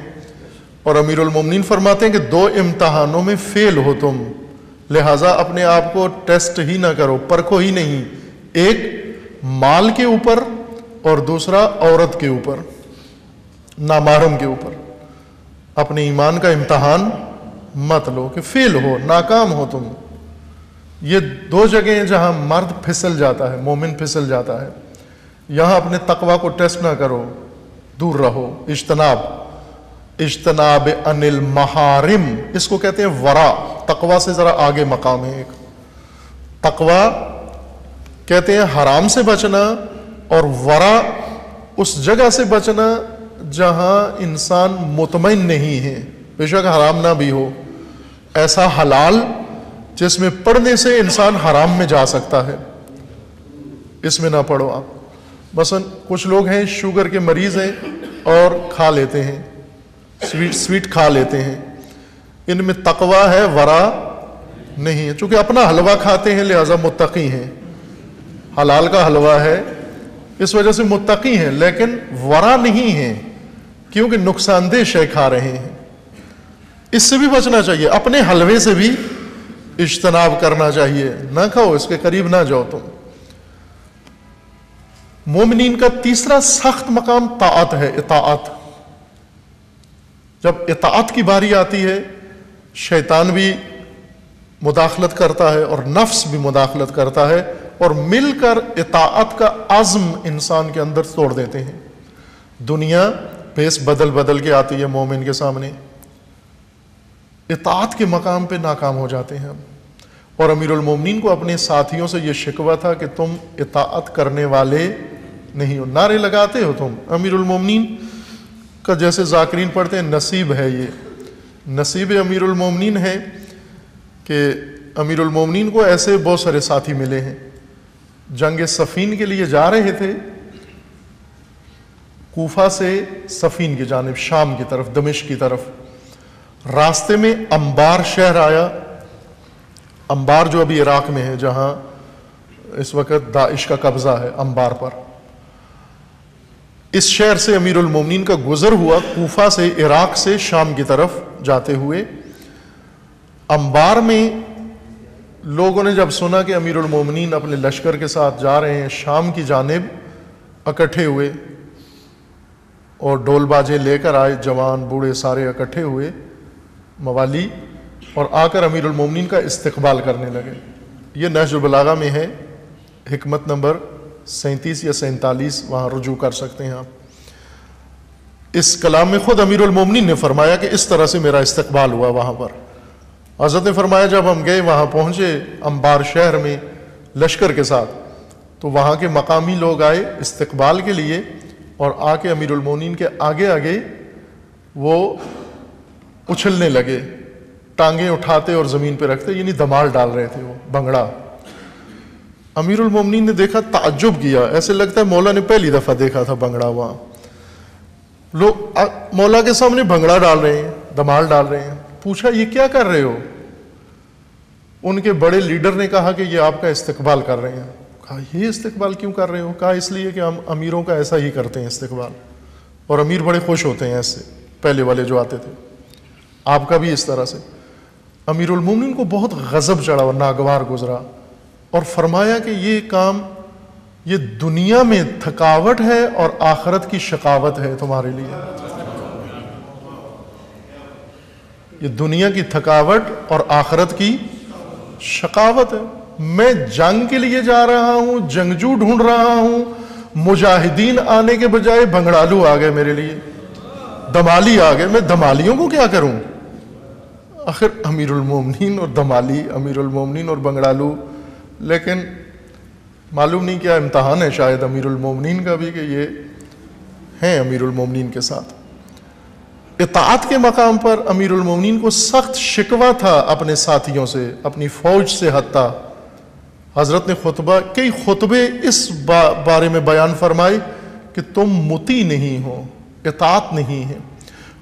اور امیر المومنین فرماتے ہیں کہ 2 امتحانوں میں فیل ہو تم، لہٰذا اپنے آپ کو ٹیسٹ ہی نہ کرو، پرکھو ہی نہیں۔ ایک مال کے اوپر اور دوسرا عورت کے اوپر، نامحرم کے اوپر۔ اپنے ایمان کا امتحان مت لو کہ فیل ہو، ناکام ہو تم۔ یہ 2 جگہیں جہاں مرد پھسل جاتا ہے، مومن پھسل جاتا ہے۔ یہاں اپنے تقوی کو ٹیسٹ نہ کرو، دور رہو۔ اجتناب عن المحارم، اس کو کہتے ہیں ورع۔ تقوی سے ذرا آگے مقام ہے ایک۔ تقوی کہتے ہیں حرام سے بچنا، اور ورع اس جگہ سے بچنا جہاں انسان مطمئن نہیں ہے، بے شک حرام نہ بھی ہو، ایسا حلال جس میں پڑھنے سے انسان حرام میں جا سکتا ہے، اس میں نہ پڑھو آپ۔ مثلا کچھ لوگ ہیں شوگر کے مریض ہیں اور کھا لیتے ہیں، سویٹ کھا لیتے ہیں، ان میں تقوی ہے، ورا نہیں ہے. چونکہ اپنا حلوہ کھاتے ہیں لہذا متقی ہیں، حلال کا حلوہ ہے اس وجہ سے متقی ہیں، لیکن ورا نہیں ہیں کیونکہ نقصان دہ شے کھا رہے ہیں. اس سے بھی بچنا چاہیے، اپنے حلوے سے بھی اجتناب کرنا چاہیے، نہ کھاؤ، اس کے قریب نہ جاؤ تم. مومنین کا تیسرا سخت مقام طاعت ہے، اطاعت. جب اطاعت کی باری آتی ہے شیطان بھی مداخلت کرتا ہے اور نفس بھی مداخلت کرتا ہے، اور مل کر اطاعت کا عزم انسان کے اندر توڑ دیتے ہیں. دنیا بھیس بدل بدل کے آتی ہے مومن کے سامنے، اطاعت کے مقام پہ ناکام ہو جاتے ہیں ہم. اور امیر المومنین کو اپنے ساتھیوں سے یہ شکوہ تھا کہ تم اطاعت کرنے والے نہیں ہو، نعرے لگاتے ہو تم. امیر المومنین کا جیسے ذاکرین پڑھتے ہیں نصیب ہے، یہ نصیب امیر المومنین ہے کہ امیر المومنین کو ایسے بہت سارے ساتھی ملے ہیں. جنگ صفین کے لیے جا رہے تھے کوفہ سے صفین کی جانب، شام کی طرف، دمشق کی طرف. راستے میں انبار شہر آیا. انبار جو ابھی عراق میں ہے، جہاں اس وقت داعش کا قبضہ ہے انبار پر. اس شہر سے امیر المومنین کا گزر ہوا، کوفہ سے، عراق سے شام کی طرف جاتے ہوئے. انبار میں لوگوں نے جب سنا کہ امیر المومنین اپنے لشکر کے ساتھ جا رہے ہیں شام کی جانب، اکٹھے ہوئے اور ڈول باجے لے کر آئے، جوان بوڑھے سارے اکٹھے ہوئے موالی، اور آ کر امیر المومنین کا استقبال کرنے لگے. یہ نہج البلاغہ میں ہے، حکمت نمبر 37 یا 47، وہاں رجوع کر سکتے ہیں آپ. اس کلام میں خود امیر المومنین نے فرمایا کہ اس طرح سے میرا استقبال ہوا وہاں پر. حضرت نے فرمایا جب ہم گئے، وہاں پہنچے انبار شہر میں لشکر کے ساتھ، تو وہاں کے مقامی لوگ آئے استقبال کے لیے، اور آ کے امیر المومنین کے آگے آگے وہ اچھلنے لگے، ٹانگیں اٹھاتے اور زمین پہ رکھتے، یعنی دمال ڈال رہے تھے وہ بھنگڑا. امیر المومنین نے دیکھا، تعجب کیا، ایسے لگتا ہے مولا نے پہلی دفعہ دیکھا تھا بھنگڑا. وہاں لوگ مولا کے سامنے بھنگڑا ڈال رہے ہیں، دمال ڈال رہے ہیں. پوچھا یہ کیا کر رہے ہو؟ ان کے بڑے لیڈر نے کہا کہ یہ آپ کا استقبال کر رہے ہیں. کہا یہ استقبال کیوں کر رہے ہو؟ کہا اس لیے کہ ہم امیروں کا ایسا ہی کرتے ہیں استقبال، اور امیر بڑے خوش ہوتے ہیں ایسے، پہلے والے جو آتے تھے، آپ کا بھی اس طرح سے. امیر المومنین کو بہت غضب چڑھا اور ناگوار گزرا، اور فرمایا کہ یہ کام، یہ دنیا میں تھکاوٹ ہے اور آخرت کی شقاوت ہے تمہارے لیے. یہ دنیا کی تھکاوٹ اور آخرت کی شقاوت ہے. میں جنگ کے لیے جا رہا ہوں، جنگجو ڈھونڈ رہا ہوں، مجاہدین آنے کے بجائے بھنگڑالو آ گئے میرے لیے، دمالی آ گئے. میں دمالیوں کو کیا کروں؟ آخر امیر المومنین اور دمالی، امیر المومنین اور بنگڑالو. لیکن معلوم نہیں کیا امتحان ہے شاید امیر المومنین کا بھی، کہ یہ ہیں امیر المومنین کے ساتھ. اطاعت کے مقام پر امیر المومنین کو سخت شکوہ تھا اپنے ساتھیوں سے، اپنی فوج سے. حتیٰ حضرت نے کئی خطبے اس بارے میں بیان فرمائے کہ تم مطیع نہیں ہو، اطاعت نہیں ہے.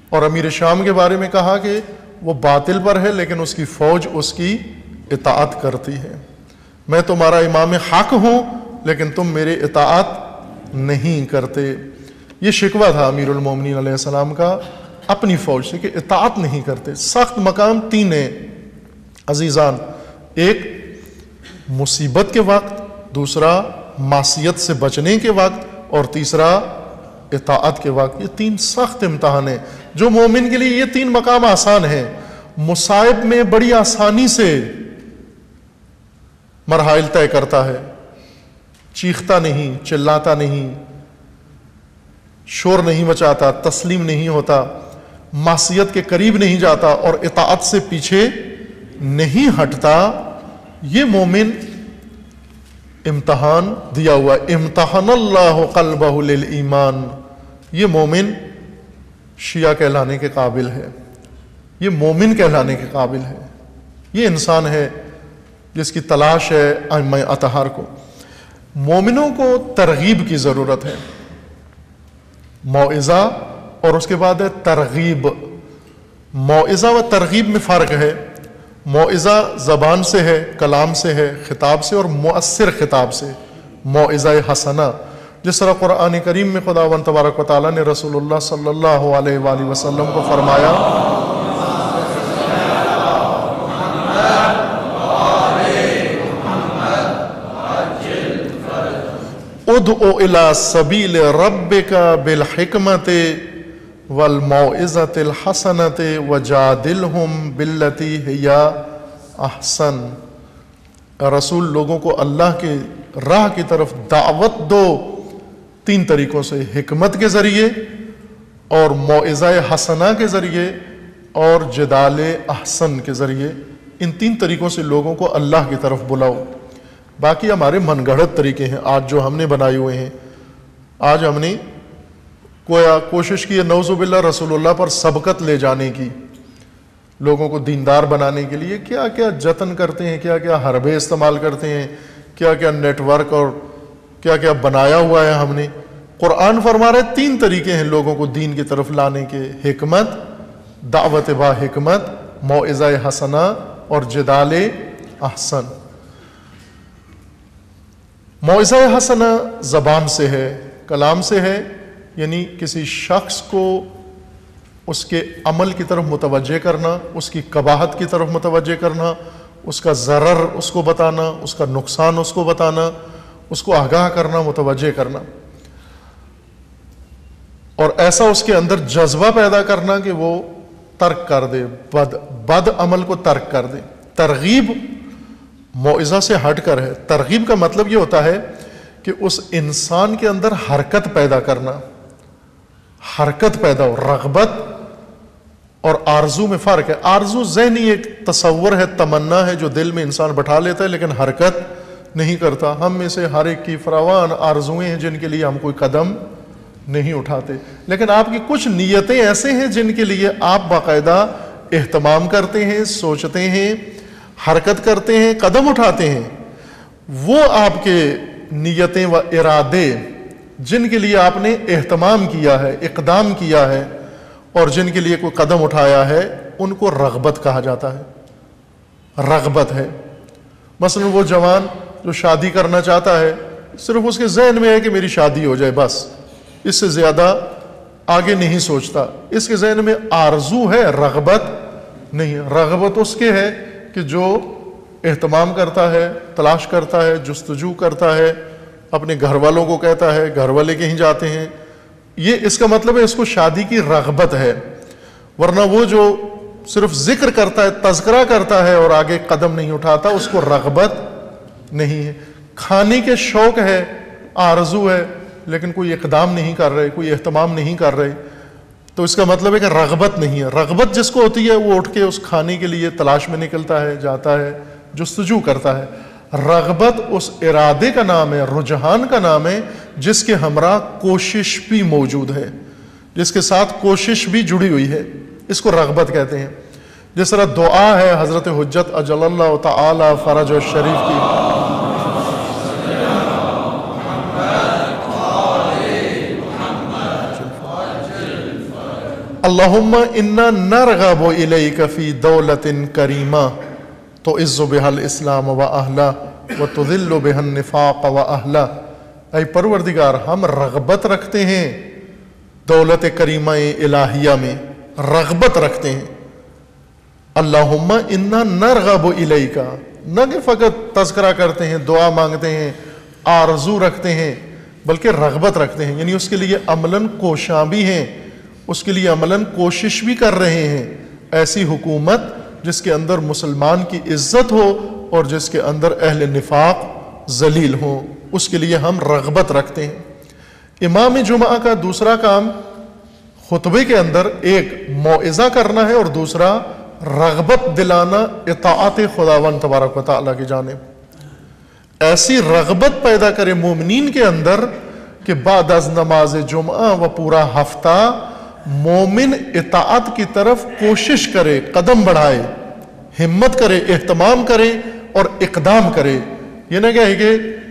اور امیر شام کے بارے میں کہا کہ وہ باطل پر ہے لیکن اس کی فوج اس کی اطاعت کرتی ہے. میں تمہارا امام حق ہوں لیکن تم میرے اطاعت نہیں کرتے. یہ شکوہ تھا امیر المومنین علیہ السلام کا اپنی فوج سے کہ اطاعت نہیں کرتے. سخت مقام تین ہیں عزیزان، ایک مصیبت کے وقت، دوسرا معصیت سے بچنے کے وقت، اور تیسرا اطاعت کے وقت. یہ تین سخت امتحان ہیں. جو مومن کے لیے یہ تین مقام آسان ہیں، مصائب میں بڑی آسانی سے مراحل طے کرتا ہے، چیختا نہیں، چلاتا نہیں، شور نہیں مچاتا، تسلیم نہیں ہوتا، معصیت کے قریب نہیں جاتا، اور اطاعت سے پیچھے نہیں ہٹتا. یہ مومن امتحان دیا ہوا، امتحان اللہ قلبہ للایمان. یہ مومن شیعہ کہلانے کے قابل ہے، یہ مومن کہلانے کے قابل ہے. یہ انسان ہے جس کی تلاش ہے ائمہ اطہار کو. مومنوں کو ترغیب کی ضرورت ہے، موعظہ، اور اس کے بعد ہے ترغیب. موعظہ و ترغیب میں فرق ہے. موعظہ زبان سے ہے، کلام سے ہے، خطاب سے، اور مؤثر خطاب سے، موعظہ حسنہ. جس طرح قرآن کریم میں خداوند تبارک و تعالیٰ نے رسول اللہ صلی اللہ علیہ وآلہ وسلم کو فرمایا ادعو الی سبیل ربک بالحکمت والموعظۃ الحسنۃ وجادلہم باللتی ہی احسن. رسول لوگوں کو اللہ کے راہ کی طرف دعوت دو 3 طریقوں سے، حکمت کے ذریعے اور موعظہ حسنہ کے ذریعے اور جدال احسن کے ذریعے. ان 3 طریقوں سے لوگوں کو اللہ کی طرف بلاؤ. باقی ہمارے من گھڑت طریقے ہیں آج جو ہم نے بنائے ہوئے ہیں. آج ہم نے کوشش کی ہے نعوذ باللہ رسول اللہ پر سبقت لے جانے کی، لوگوں کو دیندار بنانے کے لیے کیا کیا جتن کرتے ہیں، کیا کیا حربے استعمال کرتے ہیں، کیا کیا نیٹ ورک اور کیا کیا بنایا ہوا ہے ہم نے. قرآن فرما رہے 3 طریقے ہیں لوگوں کو دین کی طرف لانے کے، حکمت، دعوت با حکمت، موعظہ حسنہ اور جدال احسن. موعظہ حسنہ زبان سے ہے، کلام سے ہے، یعنی کسی شخص کو اس کے عمل کی طرف متوجہ کرنا، اس کی قباحت کی طرف متوجہ کرنا، اس کا ضرر اس کو بتانا، اس کا نقصان اس کو بتانا، اس کو آگاہ کرنا، متوجہ کرنا، اور ایسا اس کے اندر جذبہ پیدا کرنا کہ وہ ترک کر دے، بد عمل کو ترک کر دے. ترغیب موعظہ سے ہٹ کر ہے. ترغیب کا مطلب یہ ہوتا ہے کہ اس انسان کے اندر حرکت پیدا کرنا، حرکت پیدا ہو. رغبت اور آرزو میں فرق ہے. آرزو ذہنی ایک تصور ہے، تمنا ہے جو دل میں انسان بٹھا لیتا ہے لیکن حرکت نہیں کرتا. ہم میں سے ہر ایک کی فراوان آرزویں ہیں جن کے لیے ہم کوئی قدم نہیں اٹھاتے، لیکن آپ کی کچھ نیتیں ایسے ہیں جن کے لیے آپ باقاعدہ اہتمام کرتے ہیں، سوچتے ہیں، حرکت کرتے ہیں، قدم اٹھاتے ہیں. وہ آپ کے نیتیں و ارادے جن کے لیے آپ نے اہتمام کیا ہے، اقدام کیا ہے اور جن کے لیے کوئی قدم اٹھایا ہے، ان کو رغبت کہا جاتا ہے. رغبت ہے. مثلا وہ جوان جو شادی کرنا چاہتا ہے، صرف اس کے ذہن میں ہے کہ میری شادی ہو جائے، بس اس سے زیادہ آگے نہیں سوچتا. اس کے ذہن میں آرزو ہے، رغبت نہیں. رغبت اس کے ہے کہ جو اہتمام کرتا ہے، تلاش کرتا ہے، جستجو کرتا ہے، اپنے گھر والوں کو کہتا ہے، گھر والے کہیں جاتے ہیں. یہ اس کا مطلب ہے اس کو شادی کی رغبت ہے. ورنہ وہ جو صرف ذکر کرتا ہے، تذکرہ کرتا ہے اور آگے قدم نہیں اٹھاتا، اس کو رغبت نہیں ہے. کھانے کے شوق ہے، آرزو ہے، لیکن کوئی اقدام نہیں کر رہے، کوئی اہتمام نہیں کر رہے، تو اس کا مطلب ہے کہ رغبت نہیں ہے. رغبت جس کو ہوتی ہے وہ اٹھ کے اس کھانے کے لیے تلاش میں نکلتا ہے، جاتا ہے، جستجو کرتا ہے. رغبت اس ارادے کا نام ہے، رجحان کا نام ہے جس کے ہمراہ کوشش بھی موجود ہے، جس کے ساتھ کوشش بھی جڑی ہوئی ہے. اس کو رغبت کہتے ہیں. جس طرح دعا ہے حضرت حجت اجل اللہ تعالی فرج الشریف کی، اللہم انا نرغب الیک فی دولت کریمہ تعز بها الاسلام و اہلہ و تذل بها النفاق و اہلہ. اے پروردگار، ہم رغبت رکھتے ہیں دولت کریمہ الہیہ میں، رغبت رکھتے ہیں. اللہم انا نرغب الیک، نہ کہ فقط تذکرہ کرتے ہیں، دعا مانگتے ہیں، آرزو رکھتے ہیں، بلکہ رغبت رکھتے ہیں، یعنی اس کے لیے عملاً کوشاں بھی ہیں، اس کے لیے عملاً کوشش بھی کر رہے ہیں. ایسی حکومت جس کے اندر مسلمان کی عزت ہو اور جس کے اندر اہل نفاق ذلیل ہوں، اس کے لیے ہم رغبت رکھتے ہیں. امام جمعہ کا دوسرا کام خطبے کے اندر ایک موعظہ کرنا ہے اور دوسرا رغبت دلانا اطاعت خداوند تبارک و تعالیٰ کی جانب. ایسی رغبت پیدا کرے مومنین کے اندر کہ بعد از نماز جمعہ و پورا ہفتہ مومن اطاعت کی طرف کوشش کرے، قدم بڑھائے، ہمت کرے، اہتمام کرے اور اقدام کرے. یہ نہ کہے کہ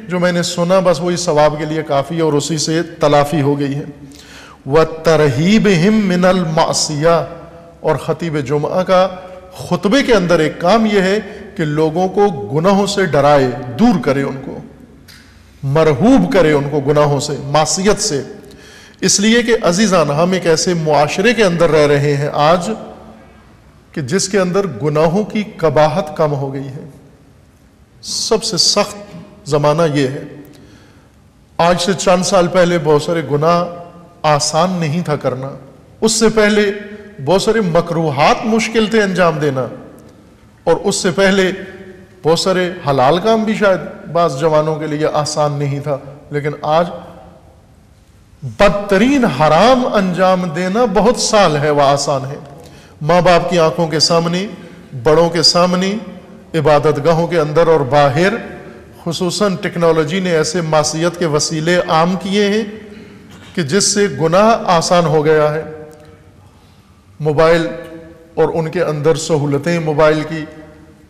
جو میں نے سنا بس وہی ثواب کے لیے کافی ہے اور اسی سے تلافی ہو گئی ہے. وَتَرْہِیبِهِمْ مِنَ الْمَعْصِیَةِ، اور خطیب جمعہ کا خطبے کے اندر ایک کام یہ ہے کہ لوگوں کو گناہوں سے ڈرائے، دور کرے، ان کو مرحوب کرے، ان کو گناہوں سے، معصیت سے۔ اس لیے کہ عزیزان، ہم ایک ایسے معاشرے کے اندر رہ رہے ہیں آج کہ جس کے اندر گناہوں کی قباحت کم ہو گئی ہے۔ سب سے سخت زمانہ یہ ہے۔ آج سے چند سال پہلے بہت سارے گناہ آسان نہیں تھا کرنا، اس سے پہلے بہت سارے مکروہات مشکل تھے انجام دینا، اور اس سے پہلے بہت سارے حلال کام بھی شاید بعض جوانوں کے لیے آسان نہیں تھا، لیکن آج بدترین حرام انجام دینا بہت سال ہے، وہ آسان ہے۔ ماں باپ کی آنکھوں کے سامنے، بڑوں کے سامنے، عبادت گاہوں کے اندر اور باہر، خصوصاً ٹیکنالوجی نے ایسے معصیت کے وسیلے عام کیے ہیں کہ جس سے گناہ آسان ہو گیا ہے۔ موبائل اور ان کے اندر سہولتیں موبائل کی،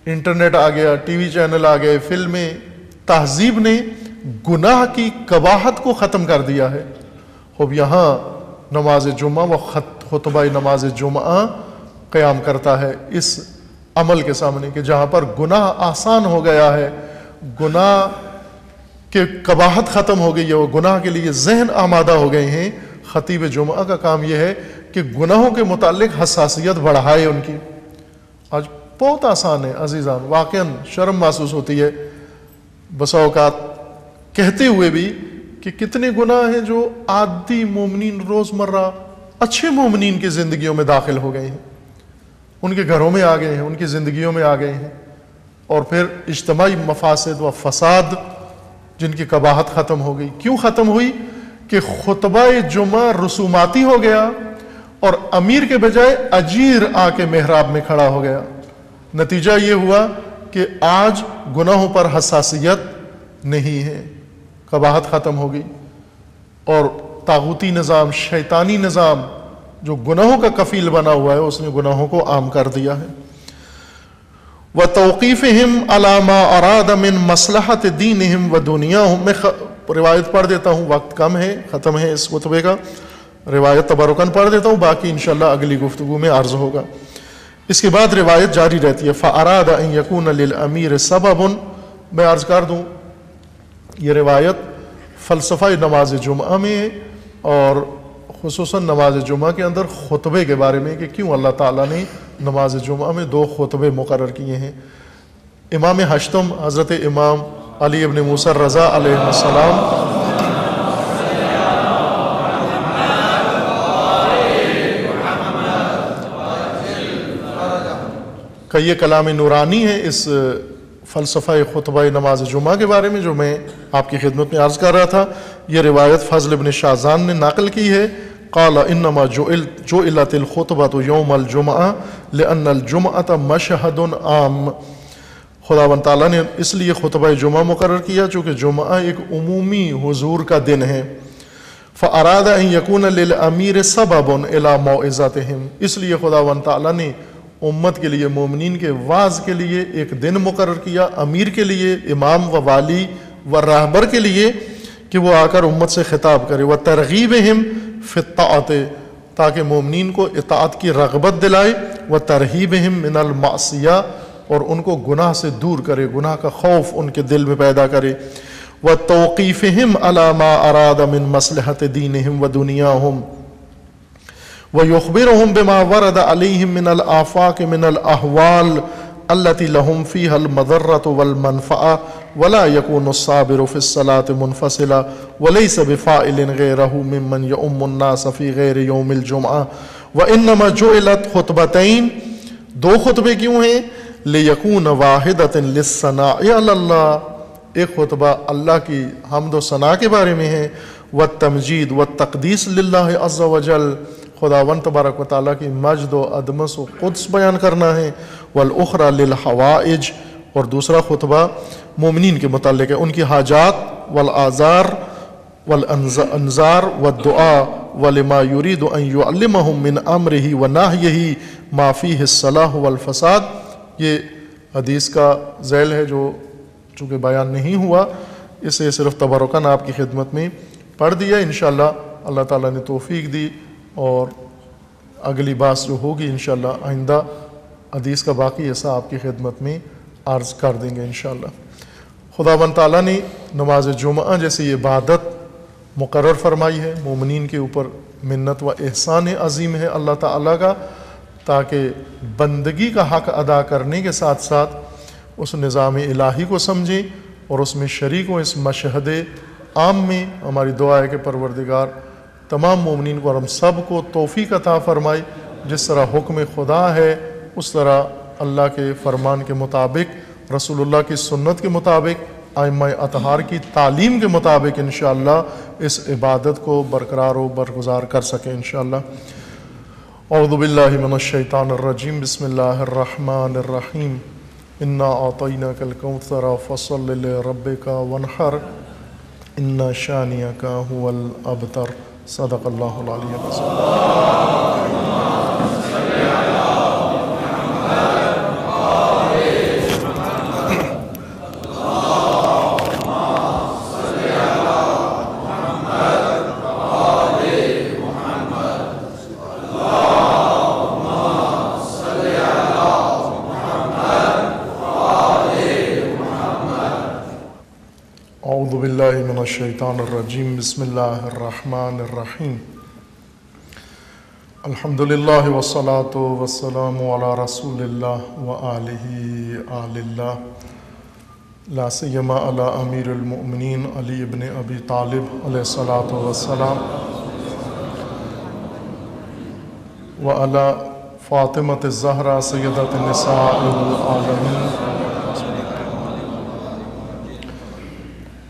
انٹرنیٹ آ گیا، ٹی وی چینل آ گئے، فلمیں، تہذیب نے گناہ کی قباحت کو ختم کر دیا ہے۔ اب یہاں نماز جمعہ و خطبہ نماز جمعہ قیام کرتا ہے اس عمل کے سامنے کہ جہاں پر گناہ آسان ہو گیا ہے، گناہ کے قباحت ختم ہو گئی ہے، وہ گناہ کے لیے ذہن آمادہ ہو گئے ہیں۔ خطیب جمعہ کا کام یہ ہے کہ گناہوں کے متعلق حساسیت بڑھائے ان کی۔ آج بہت آسان ہے عزیزان، واقعاً شرم محسوس ہوتی ہے بسا اوقات کہتے ہوئے بھی کہ کتنے گناہ ہیں جو عادی مومنین روزمرہ اچھے مومنین کی زندگیوں میں داخل ہو گئے ہیں، ان کے گھروں میں آ گئے ہیں، ان کی زندگیوں میں آ گئے ہیں، اور پھر اجتماعی مفاسد و فساد جن کی قباحت ختم ہو گئی۔ کیوں ختم ہوئی؟ کہ خطبہ جمعہ رسوماتی ہو گیا اور امیر کے بجائے اجیر آ کے محراب میں کھڑا ہو گیا۔ نتیجہ یہ ہوا کہ آج گناہوں پر حساسیت نہیں ہے، قباحت ختم ہو گئی، اور طاغوتی نظام، شیطانی نظام جو گناہوں کا کفیل بنا ہوا ہے، اس نے گناہوں کو عام کر دیا ہے۔ وَتَوْقِيفِهِمْ عَلَى مَا أَرَادَ مِن مَصْلَحَةِ دِينِهِمْ وَدُنْيَاهُمْ۔ میں روایت پڑھ دیتا ہوں، وقت کم ہے، ختم ہے اس خطبے کا، روایت تبرکاً پڑھ دیتا ہوں، باقی انشاءاللہ اگلی گفتگو میں عرض ہوگا۔ اس کے بعد روایت جاری رہتی ہے۔ فَأَرَادَ أَن يَكُونَ لِلْأَمِيرِ سَبَبٌ۔ میں عرض کر دوں، یہ روایت فلسفہ نماز جمعہ میں ہے، اور خصوصاً نماز جمعہ کے اندر خطبے کے بارے میں کہ کیوں اللہ تعالیٰ نے نماز جمعہ میں 2 خطبے مقرر کیے ہیں۔ امام ہشتم حضرت امام علی ابن موسیٰ رضا علیہ السلام کا یہ کلام نورانی ہے اس فلسفہ خطبہ نماز جمعہ کے بارے میں، جو میں آپ کی خدمت میں عرض کر رہا تھا۔ یہ روایت فضل ابن شاذان نے نقل کی ہے۔ قال انما جعلت الخطبۃ یوم الجمعہ لان الجمعۃ مشہد عام۔ خداوند تعالیٰ نے اس لیے خطبہ جمعہ مقرر کیا چونکہ جمعہ ایک عمومی حضور کا دن ہے۔ فاراد ان یکون للامیر سبب الی موعظتہم۔ اس لیے خداوند تعالیٰ نے امت کے لیے، مومنین کے واعظ کے لیے ایک دن مقرر کیا، امیر کے لیے، امام و والی و راہبر کے لیے، کہ وہ آ کر امت سے خطاب کرے۔ وترغیبہم فی الطاعۃ، تاکہ مومنین کو اطاعت کی رغبت دلائے، وترہیبہم من المعصیہ، اور ان کو گناہ سے دور کرے، گناہ کا خوف ان کے دل میں پیدا کرے۔ وتوقیفہم علی ما اراد من مصلحۃ دینہم ودنیاہم، وَيُخْبِرُهُمْ بِمَا وَرَدَ عَلَيْهِمْ مِنَ الْآفَاقِ مِنَ الْأَحْوَالِ الَّتِي لَهُمْ فِيهَا الْمَضَرَّةُ وَالْمَنْفَعَةُ وَلَا يَكُونُ الصَّابِرُ فِي الصَّلَاةِ مُنْفَصِلًا وَلَيْسَ بِفَاعِلٍ غَيْرَهُ مِمَّنْ يَؤُمُّ النَّاسَ فِي غَيْرِ يَوْمِ الْجُمْعَةِ وَإِنَّمَا جُعِلَتْ خُطْبَتَيْنِ۔ 2 خطبے کیوں ہیں؟ لِيَكُونَ وَاحِدَةً لِلثَّنَاءِ عَلَى اللَّهِ، ایک خطبہ اللہ کی حمد و ثنا کے بارے میں ہے، وَالتَّمْجِيدُ وَالتَّقْدِيسُ لِلَّهِ عَزَّ وَجَلَّ، خداوند تبارک و تعالیٰ کی مجد و عظمت و قدس بیان کرنا ہے۔ والأخرى للحوائج، اور دوسرا خطبہ مومنین کے متعلق ہے، ان کی حاجات، والآزار والانذار والدعاء ولما يريد ان يعلمهم من امره ونهيه ما فيه الصلاح والفساد۔ یہ حدیث کا ذیل ہے جو چونکہ بیان نہیں ہوا، اسے صرف تبرکاً آپ کی خدمت میں پڑھ دیا۔ انشاءاللہ اللہ تعالیٰ نے توفیق دی اور اگلی بات جو ہوگی انشاءاللہ آئندہ حدیث کا باقی حصہ آپ کی خدمت میں عرض کر دیں گے انشاءاللہ۔ خداوند تعالیٰ نے نماز جمعہ جیسی عبادت مقرر فرمائی ہے، مومنین کے اوپر منت و احسان عظیم ہے اللہ تعالیٰ کا، تاکہ بندگی کا حق ادا کرنے کے ساتھ ساتھ اس نظام الہی کو سمجھیں اور اس میں شریک ہوں۔ اس مشہد عام میں ہماری دعا ہے کہ پروردگار تمام مومنین کو اور ہم سب کو توفیق عطا فرمائے، جس طرح حکم خدا ہے اس طرح اللہ کے فرمان کے مطابق، رسول اللہ کی سنت کے مطابق، ائمہ اطہار کی تعلیم کے مطابق انشاءاللہ اس عبادت کو برقرار و برگزار کر سکیں انشاءاللہ۔ اعوذ باللہ من الشیطان الرجیم، بسم اللہ الرحمن الرحیم، انا اعطیناک الکوثر فصل لربک وانحر ان شانئک هو الابتر۔ صدق اللہ العلی العظیم۔ اعوذ باللہ من الشیطان الرجیم، بسم اللہ الرحمن الرحیم، الحمدللہ والصلاة والسلام علی رسول اللہ وآلہ آل اللہ، لا سیما علی امیر المؤمنین علی ابن ابی طالب علیہ الصلاة والسلام، وعلی فاطمۃ الزہرا سیدۃ النساء العالمین،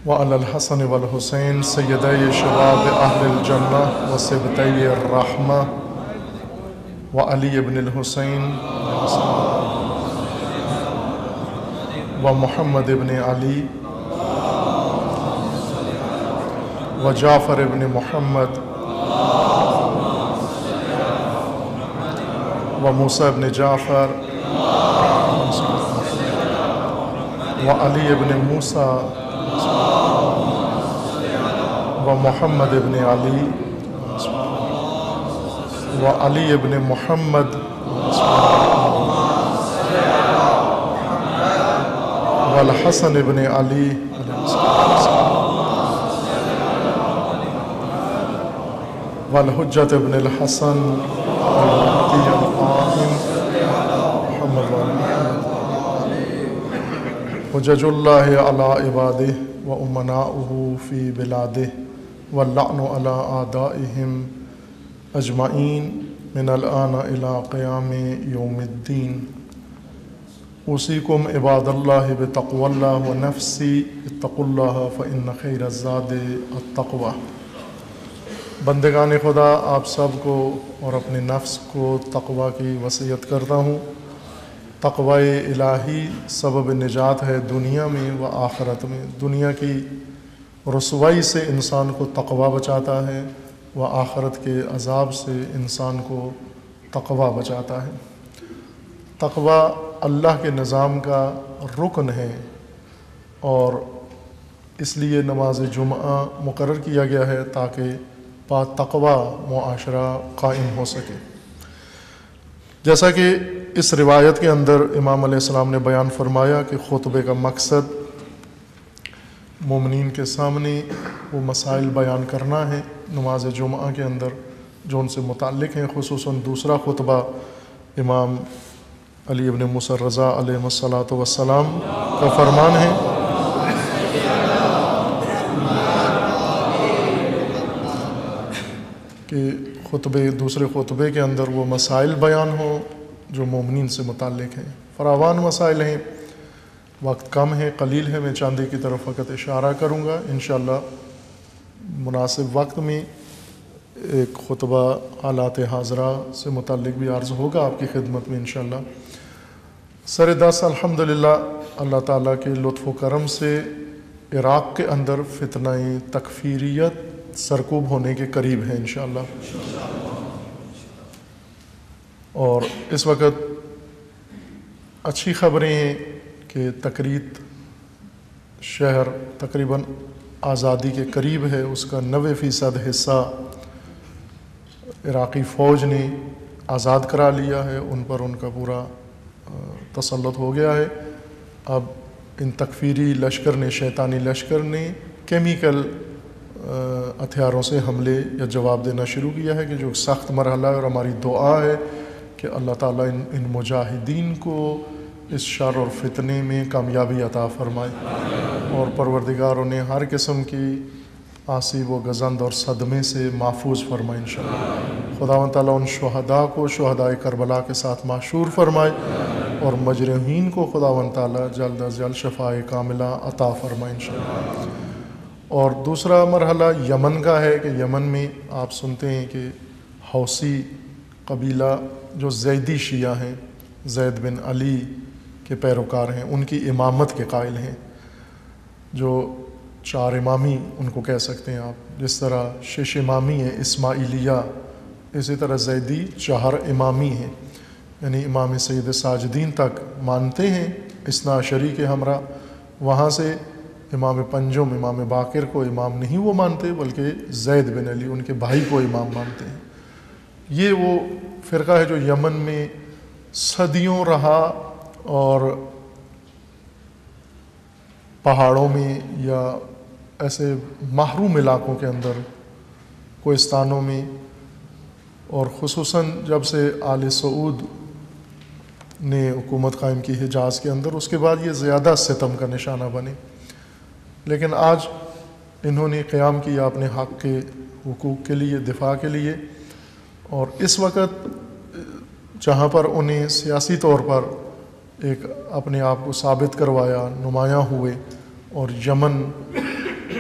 وعلی الحسن والحسین سیدی شباب اہل الجنہ وسبطی الرحمہ، وعلی ابن الحسین ومحمد ابن علی وجعفر ابن محمد وموسیٰ ابن جعفر وعلی ابن موسیٰ ومحمد ابن علی وعلی ابن محمد والحسن ابن علی والحجت ابن الحسن والمہدی القائم محمد حجج اللہ علی عبادہ وامناؤہ فی بلادہ واللعن علی اعدائہم اجمعین من الآن الی قیام یوم الدین۔ اوصیکم عباد اللہ بتقوی اللہ ونفسی اتقوا اللہ فإن خیر الزاد التقوی۔ بندگان خدا، آپ سب کو اور اپنے نفس کو تقوی کی وصیت کرتا ہوں۔ تقوی الہی سبب نجات ہے دنیا میں و آخرت میں۔ دنیا کی رسوائی سے انسان کو تقوی بچاتا ہے و آخرت کے عذاب سے انسان کو تقوی بچاتا ہے۔ تقوی اللہ کے نظام کا رکن ہے اور اس لیے نماز جمعہ مقرر کیا گیا ہے تاکہ با تقوی معاشرہ قائم ہو سکے۔ جیسا کہ اس روایت کے اندر امام علیہ السلام نے بیان فرمایا کہ خطبے کا مقصد مومنین کے سامنے وہ مسائل بیان کرنا ہے نماز جمعہ کے اندر جو ان سے متعلق ہیں، خصوصاً دوسرا خطبہ امام علی ابن موسیٰ رضا علیہ السلام کا فرمان ہے کہ دوسرے خطبے کے اندر وہ مسائل بیان ہوں جو مومنین سے متعلق ہیں۔ فراوان مسائل ہیں، وقت کم ہے، قلیل ہے، میں چاندی کی طرف فقط اشارہ کروں گا۔ انشاءاللہ مناسب وقت میں ایک خطبہ حالات حاضرہ سے متعلق بھی عرض ہوگا آپ کی خدمت میں انشاءاللہ۔ سر دس الحمدللہ اللہ تعالیٰ کے لطف و کرم سے عراق کے اندر فتنہ تکفیریت سرکوب ہونے کے قریب ہے انشاءاللہ، اور اس وقت اچھی خبریں ہیں کہ تکریت شہر تقریباً آزادی کے قریب ہے، اس کا 90% حصہ عراقی فوج نے آزاد کرا لیا ہے، ان پر ان کا پورا تسلط ہو گیا ہے۔ اب ان تکفیری لشکر نے، شیطانی لشکر نے کیمیکل ہتھیاروں سے حملے یا جواب دینا شروع کیا ہے، کہ جو سخت مرحلہ ہے، اور ہماری دعا ہے کہ اللہ تعالیٰ ان مجاہدین کو اس شر اور فتنے میں کامیابی عطا فرمائے، اور پروردگار انہیں ہر قسم کی آسیب و گزند اور صدمے سے محفوظ فرمائے انشاءاللہ۔ خداوند تعالیٰ ان شہداء کو شہدائے کربلا کے ساتھ محشور فرمائے، اور مجرمین کو خداوند تعالیٰ جلد از جلد شفائے کاملہ عطا فرمائے انشاءاللہ۔ اور دوسرا مرحلہ یمن کا ہے، کہ یمن میں آپ سنتے ہیں کہ حوثی قبیلہ جو زیدی شیعہ ہیں، زید بن علی کے پیروکار ہیں، ان کی امامت کے قائل ہیں، جو چار امامی ان کو کہہ سکتے ہیں آپ، جس طرح شش امامی ہیں اسماعیلیہ، اسی طرح زیدی چہار امامی ہیں، یعنی امام سید ساجدین تک مانتے ہیں اثنا عشری کے ہمراہ۔ وہاں سے امام پنجم، امام باقر کو امام نہیں وہ مانتے، بلکہ زید بن علی ان کے بھائی کو امام مانتے ہیں۔ یہ وہ فرقہ ہے جو یمن میں صدیوں رہا، اور پہاڑوں میں یا ایسے محروم علاقوں کے اندر، کوہستانوں میں، اور خصوصاً جب سے آل سعود نے حکومت قائم کی حجاز کے اندر، اس کے بعد یہ زیادہ ستم کا نشانہ بنے۔ لیکن آج انہوں نے قیام کیا اپنے حق کے حقوق کے لیے، دفاع کے لیے، اور اس وقت جہاں پر انہیں سیاسی طور پر ایک اپنے آپ کو ثابت کروایا، نمایاں ہوئے، اور یمن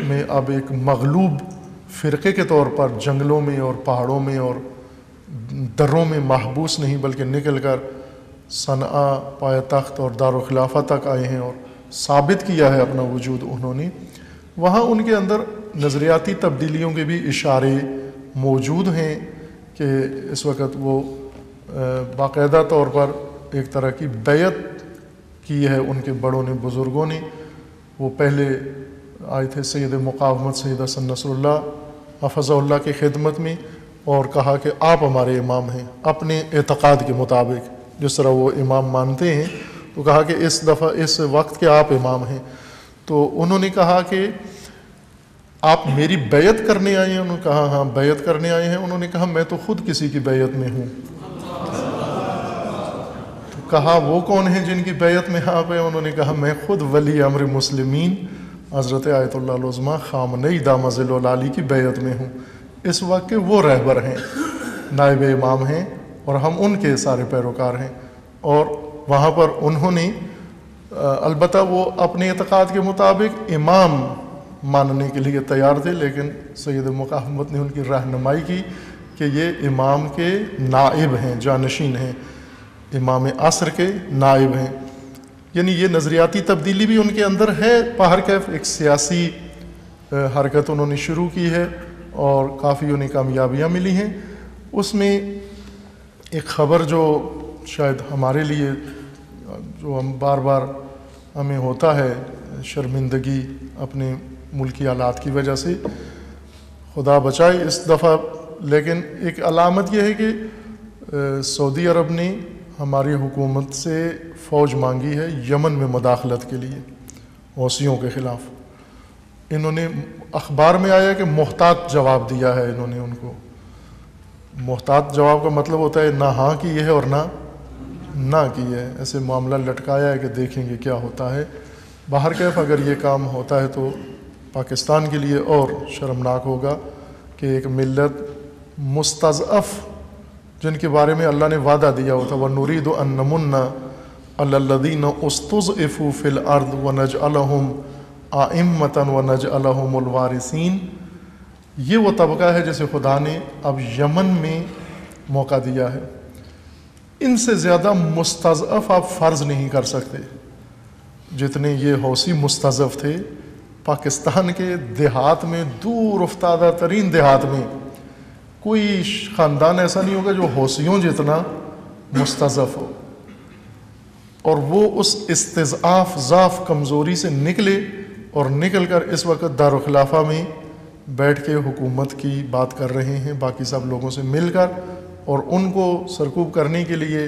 میں اب ایک مغلوب فرقے کے طور پر جنگلوں میں اور پہاڑوں میں اور دروں میں محبوس نہیں، بلکہ نکل کر صنعا پائے تخت اور دارالخلافہ تک آئے ہیں، اور ثابت کیا ہے اپنا وجود انہوں نے۔ وہاں ان کے اندر نظریاتی تبدیلیوں کے بھی اشارے موجود ہیں، کہ اس وقت وہ باقاعدہ طور پر ایک طرح کی بیعت کی ہے ان کے بڑوں نے، بزرگوں نے۔ وہ پہلے آئے تھے سید مقاومت سید حسن نصر اللہ حفظہ اللہ کی خدمت میں، اور کہا کہ آپ ہمارے امام ہیں، اپنے اعتقاد کے مطابق جس طرح وہ امام مانتے ہیں، تو کہا کہ اس وقت کے آپ امام ہیں۔ تو انہوں نے کہا کہ آپ میری بیعت کرنے آئے ہیں؟ انہوں نے کہا ہاں بیعت کرنے آئے ہیں۔ انہوں نے کہا میں تو خود کسی کی بیعت میں ہوں۔ تو کہا وہ کون ہیں جن کی بیعت میں آپ ہیں؟ انہوں نے کہا میں خود ولی امر مسلمین حضرت آیت اللہ العظمیٰ خامنئی دامہ ظل العالی کی بیعت میں ہوں۔ اس وقت کے وہ رہبر ہیں، نائب امام ہیں، اور ہم ان کے سارے پیروکار ہیں۔ اور وہاں پر انہوں نے البتہ وہ اپنے اعتقاد کے مطابق امام ماننے کے لیے تیار تھے، لیکن سید مقاومت نے ان کی رہنمائی کی کہ یہ امام کے نائب ہیں، جانشین ہیں، امام عصر کے نائب ہیں۔ یعنی یہ نظریاتی تبدیلی بھی ان کے اندر ہے۔ باہر کیف ایک سیاسی حرکت انہوں نے شروع کی ہے، اور کافی انہیں کامیابیاں ملی ہیں۔ اس میں ایک خبر جو شاید ہمارے لیے، جو ہم بار بار ہمیں ہوتا ہے شرمندگی اپنے ملکی حالات کی وجہ سے، خدا بچائے اس دفعہ، لیکن ایک علامت یہ ہے کہ سعودی عرب نے ہماری حکومت سے فوج مانگی ہے یمن میں مداخلت کے لیے، حوثیوں کے خلاف۔ انہوں نے اخبار میں آیا کہ محتاط جواب دیا ہے انہوں نے ان کو۔ محتاط جواب کا مطلب ہوتا ہے نہ ہاں کی ہے اور نہ کی ہے، ایسے معاملہ لٹکایا ہے کہ دیکھیں گے کیا ہوتا ہے۔ باہر کیف اگر یہ کام ہوتا ہے تو پاکستان کے لیے اور شرمناک ہوگا کہ ایک ملت مستضعف، جن کے بارے میں اللہ نے وعدہ دیا ہوتا وَنُرِيدُ أَن نَّمُنَّ عَلَى الَّذِينَ اسْتُضْعِفُوا فِي الْأَرْضِ وَنَجْعَلَهُمْ أَئِمَّةً وَنَجْعَلَهُمُ الْوَارِثِينَ۔ یہ وہ طبقہ ہے جسے خدا نے اب یمن میں موقع دیا ہے۔ ان سے زیادہ مستضعف آپ فرض نہیں کر سکتے جتنے یہ حوثی مستضعف تھے۔ پاکستان کے دیہات میں، دور افتادہ ترین دیہات میں، کوئی خاندان ایسا نہیں ہوگا جو حوثیوں جتنا مستضعف ہو، اور وہ اس استضعاف، ضعف، کمزوری سے نکلے، اور نکل کر اس وقت دارالخلافہ میں بیٹھ کے حکومت کی بات کر رہے ہیں باقی سب لوگوں سے مل کر، اور ان کو سرکوب کرنے کے لیے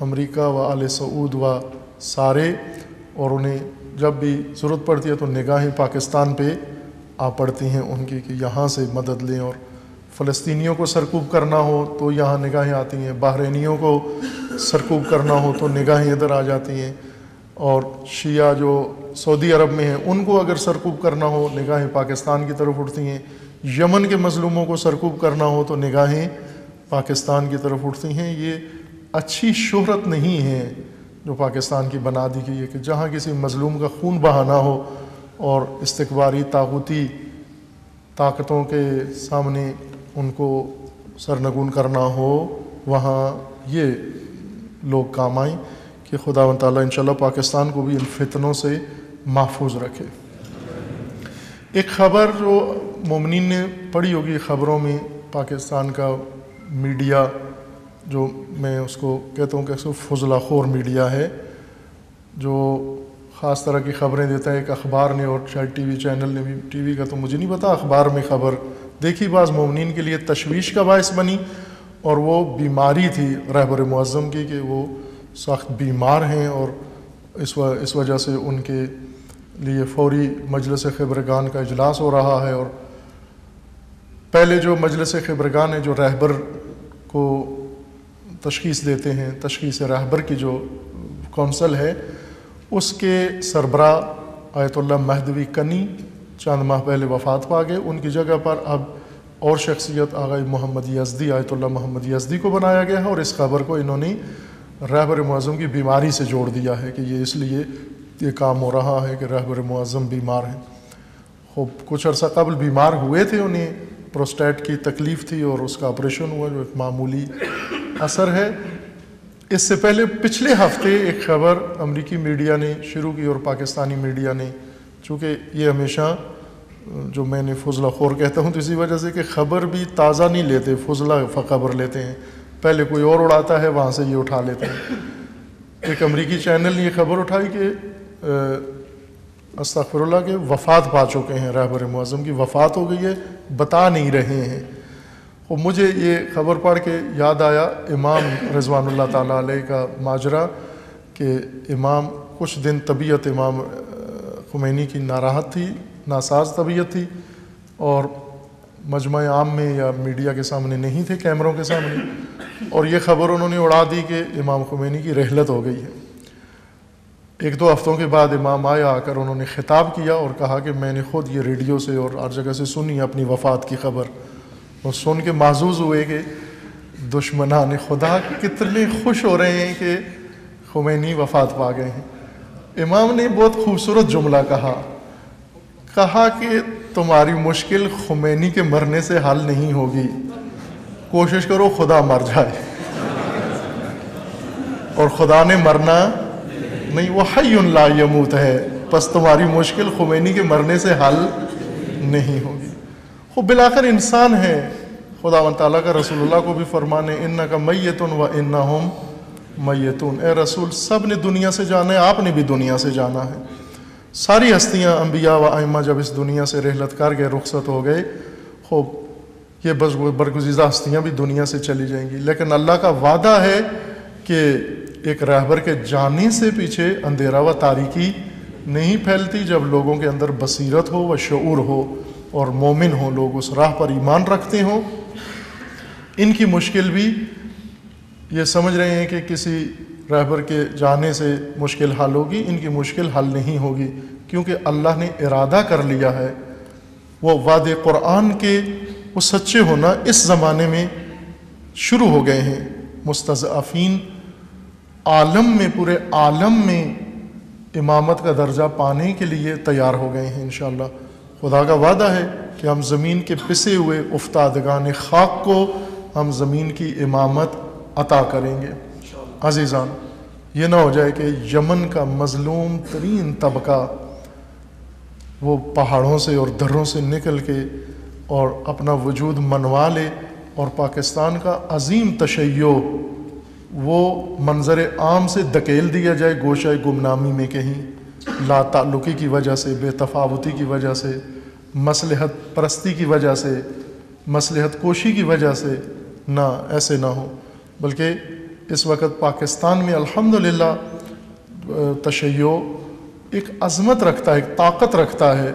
امریکہ و آل سعود و سارے، اور انہیں جب بھی ضرورت پڑتی ہے تو نگاہیں پاکستان پہ آ پڑتی ہیں ان کی کہ یہاں سے مدد لیں، اور فلسطینیوں کو سرکوب کرنا ہو تو یہاں نگاہیں آتی ہیں، بحرینیوں کو سرکوب کرنا ہو تو نگاہیں ادھر آ جاتی ہیں، اور شیعہ جو سعودی عرب میں ہیں ان کو اگر سرکوب کرنا ہو نگاہیں پاکستان کی طرف اٹھتی ہیں، یمن کے مظلوموں کو سرکوب کرنا ہو تو نگاہیں پاکستان کی طرف اٹھتی ہیں۔ یہ اچھی شہرت نہیں ہے جو پاکستان کی بنا دی گئی ہے کہ جہاں کسی مظلوم کا خون بہانا ہو اور استکباری طاغوتی طاقتوں کے سامنے ان کو سرنگون کرنا ہو، وہاں یہ لوگ کام آئیں کہ خداوند تعالیٰ انشاءاللہ پاکستان کو بھی ان فتنوں سے محفوظ رکھے۔ ایک خبر جو مومنین نے پڑھی ہوگی خبروں میں، پاکستان کا میڈیا جو میں اس کو کہتا ہوں کہ فضلہ خور میڈیا ہے، جو خاص طرح کی خبریں دیتا ہے۔ ایک اخبار نے اور شاید ٹی وی چینل نے بھی، ٹی وی کا تو مجھے نہیں پتا، اخبار میں خبر دیکھی، بعض مومنین کے لیے تشویش کا باعث بنی، اور وہ بیماری تھی رہبر معظم کی کہ وہ سخت بیمار ہیں، اور اس وجہ سے ان کے لیے فوری مجلس خبرگان کا اجلاس ہو رہا ہے۔ اور پہلے جو مجلس خبرگان ہے جو رہبر کو تشخیص دیتے ہیں، تشخیص رہبر کی جو کونسل ہے، اس کے سربراہ آیت اللہ مہدوی کنی چند ماہ پہلے وفات پا گئے۔ ان کی جگہ پر اب اور شخصیت آغائی محمد یزدی، آیت اللہ محمد یزدی کو بنایا گیا ہے، اور اس خبر کو انہوں نے رہبر معظم کی بیماری سے جوڑ دیا ہے کہ یہ اس لیے یہ کام ہو رہا ہے کہ رہبر معظم بیمار ہیں۔ خوب کچھ عرصہ قبل بیمار ہوئے تھے، انہیں پروسٹیٹ کی تکلیف تھی اور اس کا آپریشن ہوا جو ایک معمولی اثر ہے۔ اس سے پہلے پچھلے ہفتے ایک خبر امریکی میڈیا نے شروع کی اور پاکستانی میڈیا نے، چونکہ یہ ہمیشہ جو میں نے فضلہ خور کہتا ہوں تو اسی وجہ سے کہ خبر بھی تازہ نہیں لیتے، فضلہ خبر لیتے ہیں، پہلے کوئی اور اڑاتا ہے وہاں سے یہ اٹھا لیتے ہیں۔ ایک امریکی چینل نے یہ خبر اٹھائی کہ استغفر اللہ کے وفات پا چکے ہیں، رہبر معظم کی وفات ہو گئی ہے، بتا نہیں رہے ہیں۔ اور مجھے یہ خبر پڑھ کے یاد آیا امام رضوان اللہ تعالیٰ علیہ کا ماجرا کہ امام کچھ دن طبیعت امام خمینی کی ناراحت تھی، ناساز طبیعت تھی، اور مجمع عام میں یا میڈیا کے سامنے نہیں تھے، کیمروں کے سامنے، اور یہ خبر انہوں نے اڑا دی کہ امام خمینی کی رحلت ہو گئی ہے۔ ایک دو ہفتوں کے بعد امام آیا، آ کر انہوں نے خطاب کیا اور کہا کہ میں نے خود یہ ریڈیو سے اور ہر جگہ سے سنی اپنی وفات کی خبر، اور سن کے محظوظ ہوئے کہ دشمنان خدا کتنے خوش ہو رہے ہیں کہ خمینی وفات پا گئے ہیں۔ امام نے بہت خوبصورت جملہ کہا کہ تمہاری مشکل خمینی کے مرنے سے حل نہیں ہوگی، کوشش کرو خدا مر جائے، اور خدا نے مرنا نہیں، وہ حی لا یموت ہے، پس تمہاری مشکل خمینی کے مرنے سے حل نہیں ہوگی۔ وہ بالآخر انسان ہے، خداوند تعالیٰ کا رسول اللہ کو بھی فرمانے انک میت و انہم میتون، اے رسول سب نے دنیا سے جانا ہے، آپ نے بھی دنیا سے جانا ہے۔ ساری ہستیاں انبیاء و ائمہ جب اس دنیا سے رحلت کر گئے، رخصت ہو گئے، خوب یہ بس برگزیدہ ہستیاں بھی دنیا سے چلی جائیں گی، لیکن اللہ کا وعدہ ہے کہ ایک رہبر کے جانے سے پیچھے اندھیرا و تاریکی نہیں پھیلتی، جب لوگوں کے اندر بصیرت ہو و شعور ہو اور مومن ہوں، لوگ اس راہ پر ایمان رکھتے ہوں۔ ان کی مشکل بھی یہ سمجھ رہے ہیں کہ کسی رہبر کے جانے سے مشکل حل ہوگی، ان کی مشکل حل نہیں ہوگی، کیونکہ اللہ نے ارادہ کر لیا ہے۔ وہ وعدے قرآن کے وہ سچے ہونا اس زمانے میں شروع ہو گئے ہیں۔ مستضعفین عالم میں، پورے عالم میں امامت کا درجہ پانے کے لیے تیار ہو گئے ہیں انشاءاللہ۔ خدا کا وعدہ ہے کہ ہم زمین کے پسے ہوئے افتادگان خاک کو ہم زمین کی امامت عطا کریں گے۔ عزیزان، یہ نہ ہو جائے کہ یمن کا مظلوم ترین طبقہ وہ پہاڑوں سے اور دروں سے نکل کے اور اپنا وجود منوا لے، اور پاکستان کا عظیم تشیع وہ منظر عام سے دھکیل دیا جائے گوشہ گمنامی میں، کہیں لا تعلقی کی وجہ سے، بے تفاوتی کی وجہ سے، مصلحت پرستی کی وجہ سے، مصلحت کوشی کی وجہ سے، نہ ایسے نہ ہو، بلکہ اس وقت پاکستان میں الحمدللہ تشیع ایک عظمت رکھتا ہے، ایک طاقت رکھتا ہے،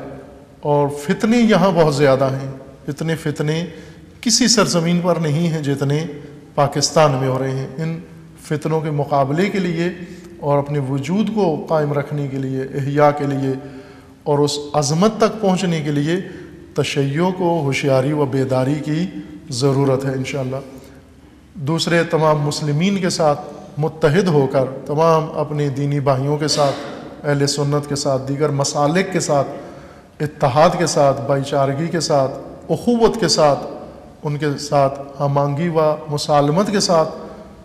اور فتنے یہاں بہت زیادہ ہیں۔ اتنے فتنے کسی سرزمین پر نہیں ہیں جتنے پاکستان میں ہو رہے ہیں۔ ان فتنوں کے مقابلے کے لیے اور اپنے وجود کو قائم رکھنے کے لیے، احیاء کے لیے اور اس عظمت تک پہنچنے کے لیے تشیع کو ہوشیاری و بیداری کی ضرورت ہے انشاءاللہ۔ دوسرے تمام مسلمین کے ساتھ متحد ہو کر، تمام اپنے دینی بھائیوں کے ساتھ، اہل سنت کے ساتھ، دیگر مسالک کے ساتھ اتحاد کے ساتھ، بھائی چارگی کے ساتھ، اخوت کے ساتھ، ان کے ساتھ ہم آہنگی و مسالمت کے ساتھ،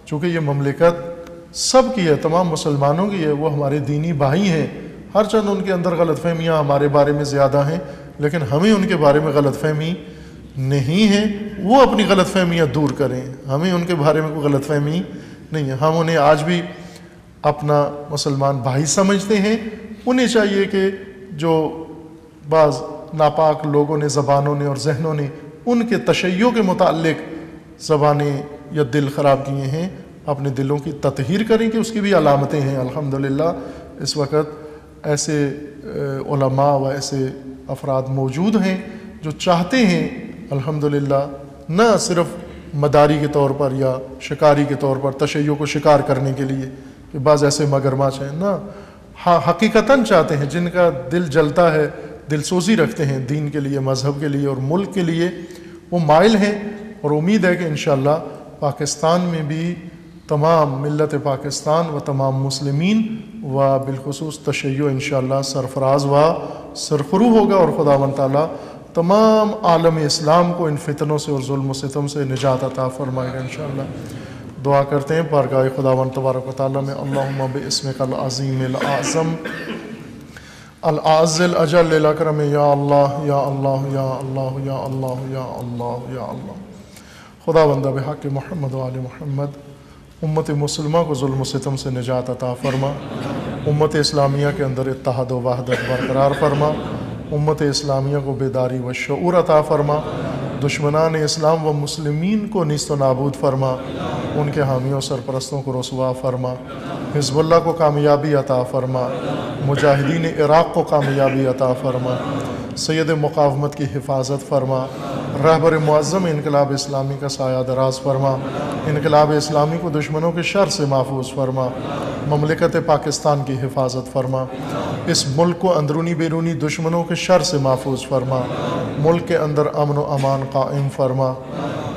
چونکہ یہ مملکت سب کی ہے، تمام مسلمانوں کی ہے، وہ ہمارے دینی بھائی ہیں۔ ہر چند ان کے اندر غلط فہمیاں ہمارے بارے میں زیادہ ہیں، لیکن ہمیں ان کے بارے میں غلط فہمی نہیں ہے، وہ اپنی غلط فہمیاں دور کریں، ہمیں ان کے بارے میں کوئی غلط فہمی نہیں ہے۔ ہم انہیں آج بھی اپنا مسلمان بھائی سمجھتے ہیں۔ انہیں چاہیے کہ جو بعض ناپاک لوگوں نے، زبانوں نے اور ذہنوں نے ان کے تشیع کے متعلق زبانیں یا دل خراب کیے ہیں، اپنے دلوں کی تطہیر کریں کہ اس کی بھی علامتیں ہیں۔ الحمدللہ اس وقت ایسے علماء و ایسے افراد موجود ہیں جو چاہتے ہیں الحمدللہ نہ صرف مداری کے طور پر یا شکاری کے طور پر تشیع کو شکار کرنے کے لیے کہ بعض ایسے مگرمچھ ہیں، نہ حقیقتاً چاہتے ہیں، جن کا دل جلتا ہے، دل سوزی رکھتے ہیں دین کے لیے، مذہب کے لیے اور ملک کے لیے، وہ مائل ہیں۔ اور امید ہے کہ انشاءاللہ پاکستان میں بھی تمام ملت پاکستان و تمام مسلمین و بالخصوص تشیع انشاءاللہ سرفراز و سرفرو ہوگا، اور خداوند تعالیٰ تمام عالم اسلام کو ان فتنوں سے اور ظلم و ستم سے نجات عطا فرمائے گا انشاءاللہ۔ دعا کرتے ہیں بارگاہ خداوند تبارک و تعالیٰ میں، اللہم باسمک العظیم الاعظم العز الاجل الاکرم، یا اللہ یا اللہ یا اللہ یا اللہ یا اللہ یا اللہ۔ خداوند بحق محمد و آل محمد امت مسلمہ کو ظلم و ستم سے نجات عطا فرما، امت اسلامیہ کے اندر اتحاد و وحدت برقرار فرما، امت اسلامیہ کو بیداری و شعور عطا فرما، دشمنان اسلام و مسلمین کو نیست و نابود فرما، ان کے حامیوں سرپرستوں کو رسوا فرما، حزب اللہ کو کامیابی عطا فرما، مجاہدین عراق کو کامیابی عطا فرما، سید مقاومت کی حفاظت فرما، رہبر معظم انقلاب اسلامی کا سایہ دراز فرما، انقلاب اسلامی کو دشمنوں کے شر سے محفوظ فرما، مملکت پاکستان کی حفاظت فرما، اس ملک کو اندرونی بیرونی دشمنوں کے شر سے محفوظ فرما، ملک کے اندر امن و امان قائم فرما،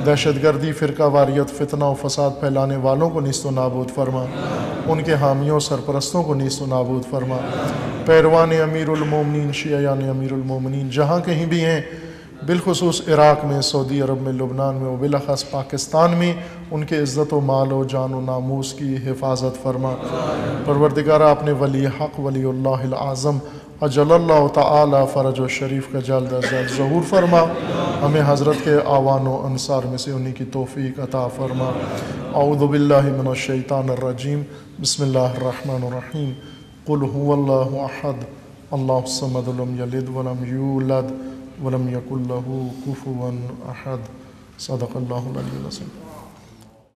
دہشت گردی، فرقہ واریت، فتنہ و فساد پھیلانے والوں کو نیست و نابود فرما، ان کے حامیوں سرپرستوں کو نیست و نابود فرما، پیروان امیر المومنین، شیعیان امیر المومنین جہاں کہیں بھی ہیں، بالخصوص عراق میں، سعودی عرب میں، لبنان میں و بالاخص پاکستان میں، ان کے عزت و مال و جان و ناموس کی حفاظت فرما۔ پروردگارہ اپنے ولی حق ولی اللہ العظم اجل اللہ تعالی فرج و شریف کا جلد از جلد ظہور فرما، ہمیں حضرت کے اعوان و انصار میں سے انہی کی توفیق عطا فرما۔ اعوذ باللہ من الشیطان الرجیم، بسم اللہ الرحمن الرحیم، قل هو اللہ احد اللہ الصمد لم یلد ولم یولد ولم یکن له کفوا احد۔ صدق اللہ العلی العظیم۔